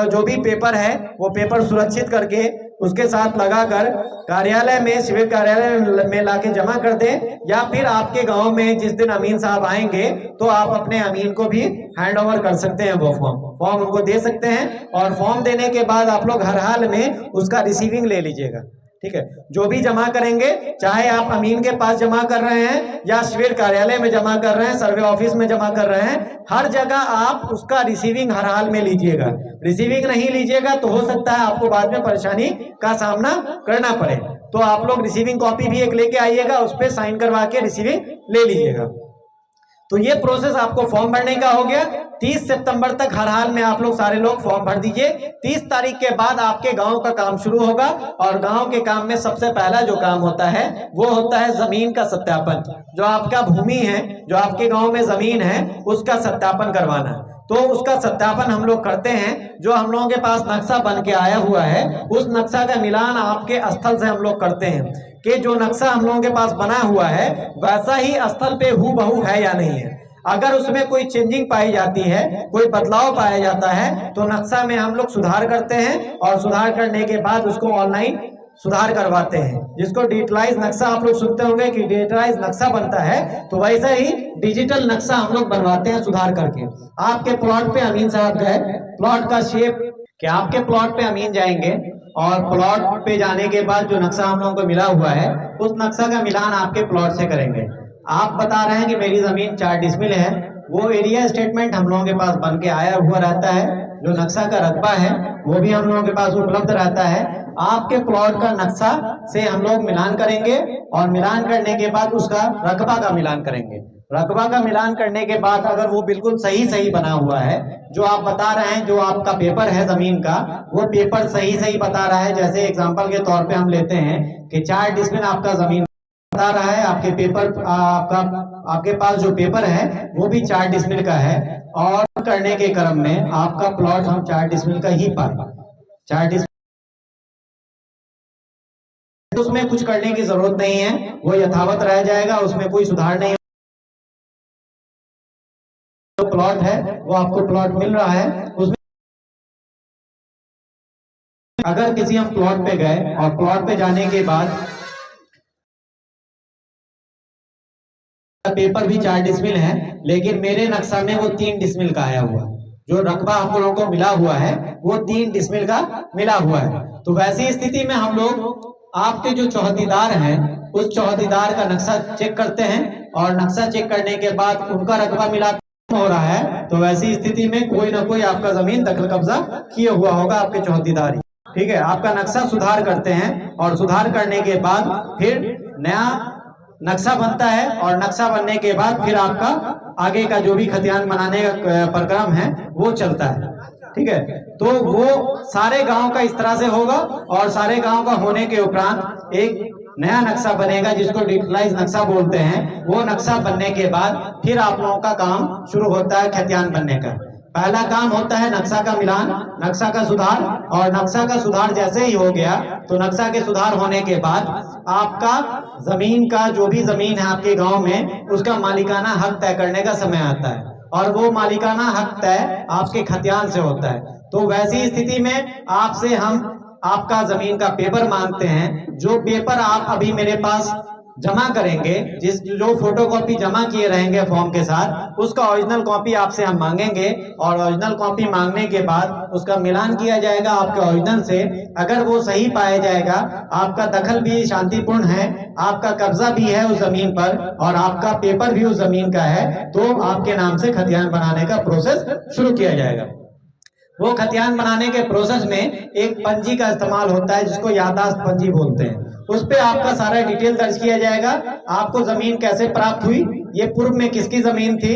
जो भी पेपर है वो पेपर सुरक्षित करके उसके साथ लगाकर कार्यालय में, शिविर कार्यालय में लाके जमा कर दें, या फिर आपके गांव में जिस दिन अमीन साहब आएंगे तो आप अपने अमीन को भी हैंड ओवर कर सकते हैं। वो फॉर्म उनको दे सकते हैं, और फॉर्म देने के बाद आप लोग हर हाल में उसका रिसीविंग ले लीजिएगा। ठीक है, जो भी जमा करेंगे, चाहे आप अमीन के पास जमा कर रहे हैं या शिविर कार्यालय में जमा कर रहे हैं, सर्वे ऑफिस में जमा कर रहे हैं, हर जगह आप उसका रिसीविंग हर हाल में लीजिएगा। रिसीविंग नहीं लीजिएगा तो हो सकता है आपको बाद में परेशानी का सामना करना पड़े। तो आप लोग रिसीविंग कॉपी भी एक लेके आइएगा, उस पर साइन करवा के रिसीविंग ले लीजिएगा। तो ये प्रोसेस आपको फॉर्म भरने का हो गया। 30 सितंबर तक हर हाल में आप लोग सारे लोग फॉर्म भर दीजिए। 30 तारीख के बाद आपके गांव का काम शुरू होगा और गांव के काम में सबसे पहला जो काम होता है वो होता है जमीन का सत्यापन। जो आपका भूमि है, जो आपके गांव में जमीन है, उसका सत्यापन करवाना है। तो उसका सत्यापन हम लोग करते हैं। जो हम लोगों के पास नक्शा बन के आया हुआ है उस नक्शा का मिलान आपके स्थल से हम लोग करते हैं कि जो नक्शा हम लोगों के पास बना हुआ है वैसा ही स्थल पे हूबहू है या नहीं है। अगर उसमें कोई चेंजिंग पाई जाती है, कोई बदलाव पाया जाता है, तो नक्शा में हम लोग सुधार करते हैं और सुधार करने के बाद उसको ऑनलाइन सुधार करवाते हैं, जिसको डिजिटलाइज नक्शा आप लोग सुनते होंगे कि डिजिटलाइज नक्शा बनता है। तो वैसा ही डिजिटल नक्शा हम लोग बनवाते हैं सुधार करके। आपके प्लॉट पे अमीन साहब गए, प्लॉट का शेप कि आपके प्लॉट पे अमीन जाएंगे और प्लॉट पे जाने के बाद जो नक्शा हम लोगों को मिला हुआ है उस नक्शा का मिलान आपके प्लॉट से करेंगे। आप बता रहे हैं कि मेरी जमीन 4 डिसमिल है, वो एरिया स्टेटमेंट हम लोगों के पास बन के आया हुआ रहता है। जो नक्शा का रकबा है वो भी हम लोगों के पास उपलब्ध रहता है। आपके प्लॉट का नक्शा से हम लोग मिलान करेंगे और मिलान करने के बाद उसका रकबा का मिलान करेंगे। रकबा का मिलान करने के बाद अगर वो बिल्कुल सही बना हुआ है, जो आप बता रहे हैं, जो आपका पेपर है जमीन का, वो पेपर सही बता रहा है। जैसे एग्जांपल के तौर पे हम लेते हैं कि 4 डिसमिल आपका जमीन बता रहा है, आपके पेपर आपके पास जो पेपर है वो भी 4 डिसमिल का है और करने के क्रम में आपका प्लॉट हम 4 डिसमिल का ही पाए। 4 डिसमिल उसमें कुछ करने की जरूरत नहीं है, वो यथावत रह जाएगा, उसमें कोई सुधार नहीं। जो प्लॉट है वो आपको प्लॉट मिल रहा है, उसमें अगर किसी हम प्लॉट पे गए और प्लॉट पे जाने के बाद पेपर भी 4 डिसमिल है लेकिन मेरे नक्शा में वो 3 डिसमिल का आया हुआ, जो रकबा हम लोगों को मिला हुआ है वो 3 डिसमिल का मिला हुआ है। तो वैसी स्थिति में हम लोग आपके जो चौहदीदार हैं उस चौहदीदार का नक्शा चेक करते हैं और नक्शा चेक करने के बाद उनका रकबा मिला हो रहा है, तो वैसी स्थिति में कोई ना कोई आपका जमीन दखल कब्जा किए हुआ होगा आपके चौहदीदार ही। ठीक है, आपका नक्शा सुधार करते हैं और सुधार करने के बाद फिर नया नक्शा बनता है और नक्शा बनने के बाद फिर आपका आगे का जो भी खतियान बनाने का प्रक्रम है वो चलता है। ठीक है, तो वो सारे गांव का इस तरह से होगा और सारे गांव का होने के उपरांत एक नया नक्शा बनेगा जिसको डिजिटलाइज नक्शा बोलते हैं। वो नक्शा बनने के बाद फिर आप लोगों का काम शुरू होता है खतियान बनने का। पहला काम होता है नक्शा का मिलान, नक्शा का सुधार, और नक्शा का सुधार जैसे ही हो गया तो नक्शा के सुधार होने के बाद आपका जमीन का जो भी जमीन है आपके गांव में उसका मालिकाना हक तय करने का समय आता है और वो मालिकाना हक तय आपके खतियान से होता है। तो वैसी स्थिति में आपसे हम आपका जमीन का पेपर मांगते हैं। जो पेपर आप अभी मेरे पास जमा करेंगे, जो फोटोकॉपी जमा किए रहेंगे फॉर्म के साथ, उसका ओरिजिनल कॉपी आपसे हम मांगेंगे और ओरिजिनल कॉपी मांगने के बाद उसका मिलान किया जाएगा आपके ओरिजिनल से। अगर वो सही पाया जाएगा, आपका दखल भी शांतिपूर्ण है, आपका कब्जा भी है उस जमीन पर और आपका पेपर भी उस जमीन का है, तो आपके नाम से खतियान बनाने का प्रोसेस शुरू किया जाएगा। वो खतियान बनाने के प्रोसेस में एक पंजी का इस्तेमाल होता है जिसको याददाश्त पंजी बोलते हैं। उस पे आपका सारा डिटेल दर्ज किया जाएगा। आपको जमीन कैसे प्राप्त हुई, ये पूर्व में किसकी जमीन थी,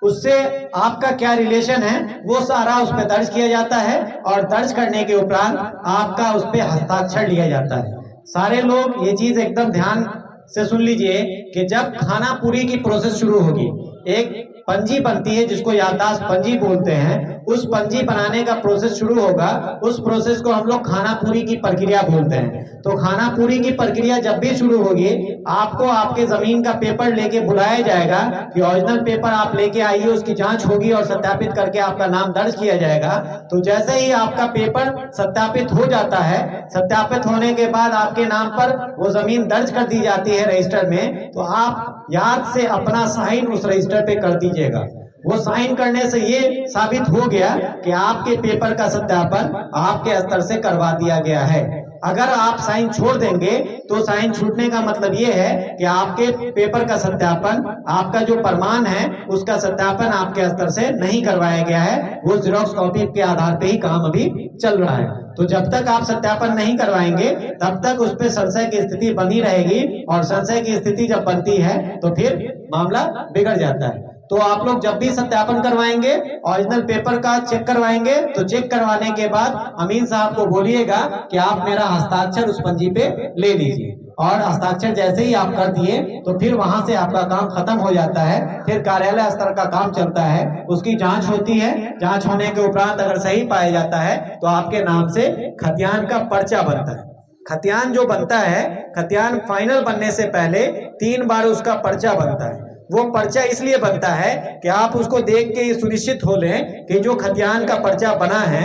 उससे आपका क्या रिलेशन है, वो सारा उस पे दर्ज किया जाता है और दर्ज करने के उपरांत आपका उस पे हस्ताक्षर लिया जाता है। सारे लोग ये चीज एकदम ध्यान से सुन लीजिए कि जब खाना पूरी की प्रोसेस शुरू होगी, एक पंजी बनती है जिसको याददाश्त पंजी बोलते हैं, उस पंजी बनाने का प्रोसेस शुरू होगा। उस प्रोसेस को हम लोग खाना पूरी की प्रक्रिया बोलते हैं। तो खाना पूरी की प्रक्रिया जब भी शुरू होगी, आपको आपके जमीन का पेपर लेके बुलाया जाएगा कि ओरिजिनल पेपर आप लेके आइए, उसकी जांच होगी और सत्यापित करके आपका नाम दर्ज किया जाएगा। तो जैसे ही आपका पेपर सत्यापित हो जाता है, सत्यापित होने के बाद आपके नाम पर वो जमीन दर्ज कर दी जाती है रजिस्टर में, तो आप याद से अपना साइन उस रजिस्टर पे कर दीजिएगा। वो साइन करने से ये साबित हो गया कि आपके पेपर का सत्यापन आपके स्तर से करवा दिया गया है। अगर आप साइन छोड़ देंगे तो साइन छूटने का मतलब ये है कि आपके पेपर का सत्यापन, आपका जो प्रमाण है उसका सत्यापन आपके स्तर से नहीं करवाया गया है। वो जेरॉक्स कॉपी के आधार पे ही काम अभी चल रहा है। तो जब तक आप सत्यापन नहीं करवाएंगे तब तक उस पर संशय की स्थिति बनी रहेगी और संशय की स्थिति जब बनती है तो फिर मामला बिगड़ जाता है। तो आप लोग जब भी सत्यापन करवाएंगे, ओरिजिनल पेपर का चेक करवाएंगे, तो चेक करवाने के बाद अमीन साहब को बोलिएगा कि आप मेरा हस्ताक्षर उस पंजी पे ले लीजिए, और हस्ताक्षर जैसे ही आप कर दिए तो फिर वहां से आपका काम खत्म हो जाता है। फिर कार्यालय स्तर का काम चलता है, उसकी जांच होती है, जांच होने के उपरांत अगर सही पाया जाता है तो आपके नाम से खतियान का पर्चा बनता है। खतियान जो बनता है, खतियान फाइनल बनने से पहले 3 बार उसका पर्चा बनता है। वो पर्चा इसलिए बनता है कि आप उसको देख के ये सुनिश्चित हो लें कि जो खतियान का पर्चा बना है,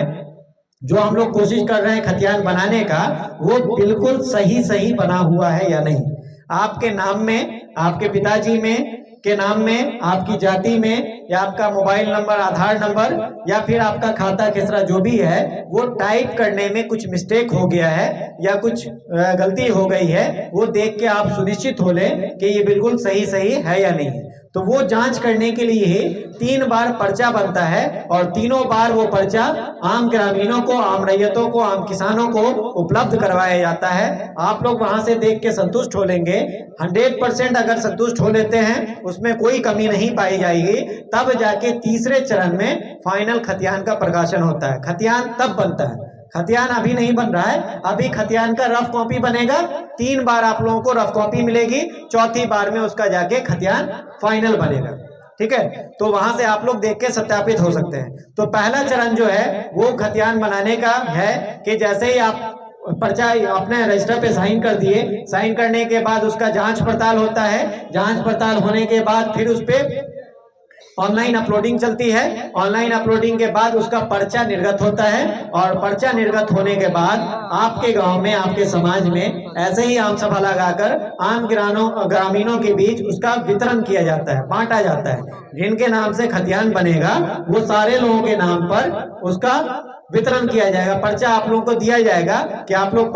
जो हम लोग कोशिश कर रहे हैं खतियान बनाने का, वो बिल्कुल सही बना हुआ है या नहीं। आपके नाम में, आपके पिताजी में के नाम में, आपकी जाति में, या आपका मोबाइल नंबर, आधार नंबर, या फिर आपका खाता खेसरा जो भी है, वो टाइप करने में कुछ मिस्टेक हो गया है या कुछ गलती हो गई है, वो देख के आप सुनिश्चित हो लें कि ये बिल्कुल सही है या नहीं। तो वो जांच करने के लिए 3 बार पर्चा बनता है, और तीनों बार वो पर्चा आम ग्रामीणों को, आम रैयतों को, आम किसानों को उपलब्ध करवाया जाता है। आप लोग वहां से देख के संतुष्ट हो लेंगे। 100% अगर संतुष्ट हो लेते हैं, उसमें कोई कमी नहीं पाई जाएगी, तब जाके तीसरे चरण में फाइनल खतियान का प्रकाशन होता है। खतियान तब बनता है, खतियान अभी नहीं बन रहा है। अभी खतियान का रफ कॉपी बनेगा, 3 बार आप लोगों को रफ कॉपी मिलेगी, चौथी बार में उसका जाके खतियान फाइनल बनेगा। ठीक है, तो वहां से आप लोग देख के सत्यापित हो सकते हैं। तो पहला चरण जो है वो खतियान बनाने का है कि जैसे ही आप पर्चा अपने रजिस्टर पे साइन कर दिए, साइन करने के बाद उसका जांच पड़ताल होता है। जांच पड़ताल होने के बाद फिर उस पे ऑनलाइन अपलोडिंग चलती है। ऑनलाइन अपलोडिंग के बाद उसका पर्चा निर्गत होता है, और पर्चा निर्गत होने के बाद आपके गांव में, आपके समाज में ऐसे ही आम सभा लगाकर आम ग्रामीणों के बीच उसका वितरण किया जाता है, बांटा जाता है। जिनके नाम से खतियान बनेगा वो सारे लोगों के नाम पर उसका वितरण किया जाएगा। पर्चा आप लोगों को दिया जाएगा कि आप लोग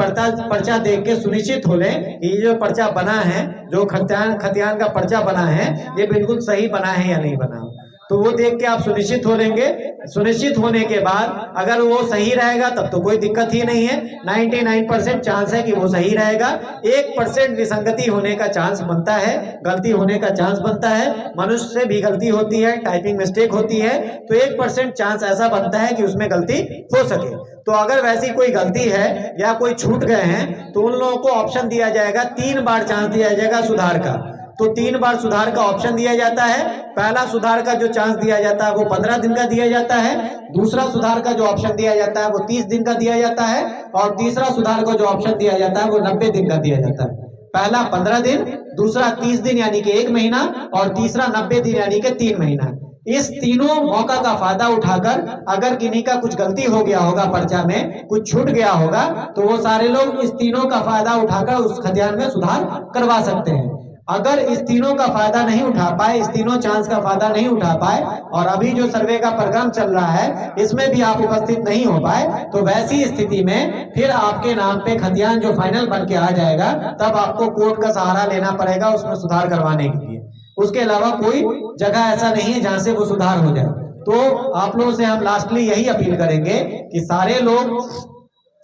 पर्चा देख के सुनिश्चित हो लें कि ये जो पर्चा बना है, जो खतियान का पर्चा बना है, ये बिल्कुल सही बना है या नहीं बना। तो वो देख के आप सुनिश्चित हो लेंगे। सुनिश्चित होने के बाद अगर वो सही रहेगा तब तो कोई दिक्कत ही नहीं है। 99% चांस है कि वो सही रहेगा। 1% विसंगति होने का चांस बनता है, गलती होने का चांस बनता है। मनुष्य से भी गलती होती है, टाइपिंग मिस्टेक होती है, तो 1% चांस ऐसा बनता है कि उसमें गलती हो सके। तो अगर वैसी कोई गलती है या कोई छूट गए हैं तो उन लोगों को ऑप्शन दिया जाएगा, 3 बार चांस दिया जाएगा सुधार का। तो 3 बार सुधार का ऑप्शन दिया जाता है। पहला सुधार का जो चांस दिया जाता है वो 15 दिन का दिया जाता है। दूसरा सुधार का जो ऑप्शन दिया जाता है वो 30 दिन का दिया जाता है, और तीसरा सुधार का जो ऑप्शन दिया जाता है वो 90 दिन का दिया जाता है। पहला 15 दिन, दूसरा 30 दिन यानी कि 1 महीना, और तीसरा 90 दिन यानी कि 3 महीना। इस तीनों मौका का फायदा उठाकर अगर किन्हीं का कुछ गलती हो गया होगा, पर्चा में कुछ छूट गया होगा, तो वो सारे लोग इस तीनों का फायदा उठाकर उस खतियान में सुधार करवा सकते हैं। अगर इस तीनों का फायदा नहीं उठा पाए, इस तीनों चांस का फायदा नहीं उठा पाए, और अभी जो सर्वे का प्रोग्राम चल रहा है इसमें भी आप उपस्थित नहीं हो पाए, तो वैसी स्थिति में फिर आपके नाम पे खतियान जो फाइनल बन के आ जाएगा, तब आपको कोर्ट का सहारा लेना पड़ेगा उसमें सुधार करवाने के लिए। उसके अलावा कोई जगह ऐसा नहीं है जहां से वो सुधार हो जाए। तो आप लोगों से हम लास्टली यही अपील करेंगे कि सारे लोग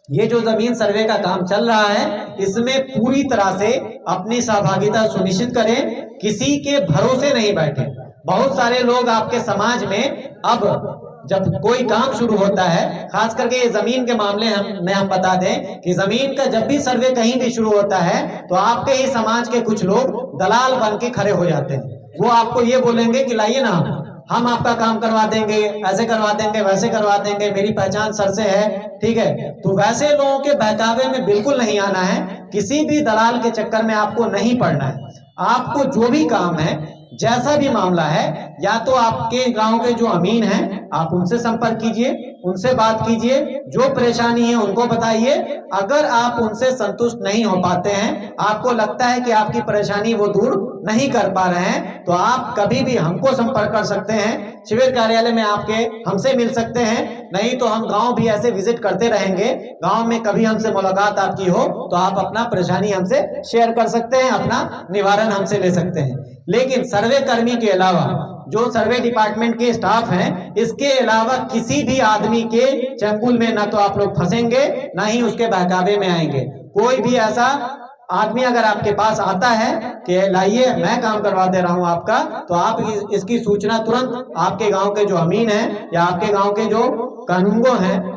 ये जो जमीन सर्वे का काम चल रहा है इसमें पूरी तरह से अपनी सहभागिता सुनिश्चित करें, किसी के भरोसे नहीं बैठे। बहुत सारे लोग आपके समाज में, अब जब कोई काम शुरू होता है, खास करके ये जमीन के मामले में हम बता दें कि जमीन का जब भी सर्वे कहीं भी शुरू होता है तो आपके ही समाज के कुछ लोग दलाल बन के खड़े हो जाते हैं। वो आपको ये बोलेंगे कि लाइए ना, हम आपका काम करवा देंगे, ऐसे करवा देंगे, वैसे करवा देंगे, मेरी पहचान सर से है, ठीक है। तो वैसे लोगों के बहकावे में बिल्कुल नहीं आना है, किसी भी दलाल के चक्कर में आपको नहीं पड़ना है। आपको जो भी काम है, जैसा भी मामला है, या तो आपके गांव के जो अमीन हैं आप उनसे संपर्क कीजिए, उनसे बात कीजिए, जो परेशानी है उनको बताइए। अगर आप उनसे संतुष्ट नहीं हो पाते हैं, आपको लगता है कि आपकी परेशानी वो दूर नहीं कर पा रहे हैं, तो आप कभी भी हमको संपर्क कर सकते हैं। शिविर कार्यालय में आपके हमसे मिल सकते हैं, नहीं तो हम गांव भी ऐसे विजिट करते रहेंगे। गांव में कभी हमसे मुलाकात आपकी हो तो आप अपना परेशानी हमसे शेयर कर सकते हैं, अपना निवारण हमसे ले सकते हैं। लेकिन सर्वे कर्मी के अलावा जो सर्वे डिपार्टमेंट के स्टाफ हैं, इसके अलावा किसी भी आदमी के चंगुल में ना तो आप लोग फंसेंगे, ना ही उसके बहकावे में आएंगे। कोई भी ऐसा आदमी अगर आपके पास आता है कि लाइए मैं काम करवा दे रहा हूं आपका, तो आप इसकी सूचना तुरंत आपके गांव के जो अमीन हैं या आपके गांव के जो कानूनगो हैं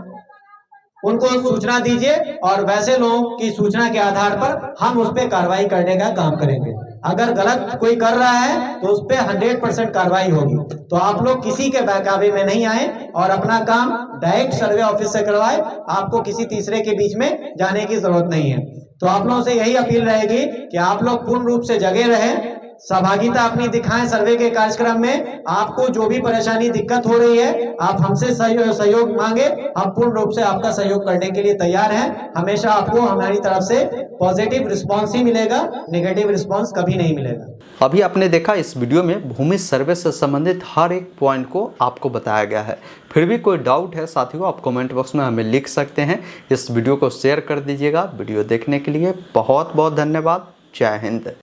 उनको सूचना दीजिए, और वैसे लोगों की सूचना के आधार पर हम उस पर कार्रवाई करने का काम करेंगे। अगर गलत कोई कर रहा है तो उस पर 100% कार्रवाई होगी। तो आप लोग किसी के बहकावे में नहीं आए और अपना काम डायरेक्ट सर्वे ऑफिस से करवाए, आपको किसी तीसरे के बीच में जाने की जरूरत नहीं है। तो आप लोगों से यही अपील रहेगी कि आप लोग पूर्ण रूप से जगे रहें, सहभागिता अपनी दिखाएं सर्वे के कार्यक्रम में। आपको जो भी परेशानी दिक्कत हो रही है आप हमसे सहयोग मांगे, हम पूर्ण रूप से आपका सहयोग करने के लिए तैयार हैं। हमेशा आपको हमारी तरफ से पॉजिटिव रिस्पांस ही मिलेगा, नेगेटिव रिस्पांस कभी नहीं मिलेगा। अभी आपने देखा इस वीडियो में भूमि सर्वे से संबंधित हर एक पॉइंट को आपको बताया गया है। फिर भी कोई डाउट है साथियों, आप कमेंट बॉक्स में हमें लिख सकते हैं। इस वीडियो को शेयर कर दीजिएगा। वीडियो देखने के लिए बहुत बहुत धन्यवाद। जय हिंद।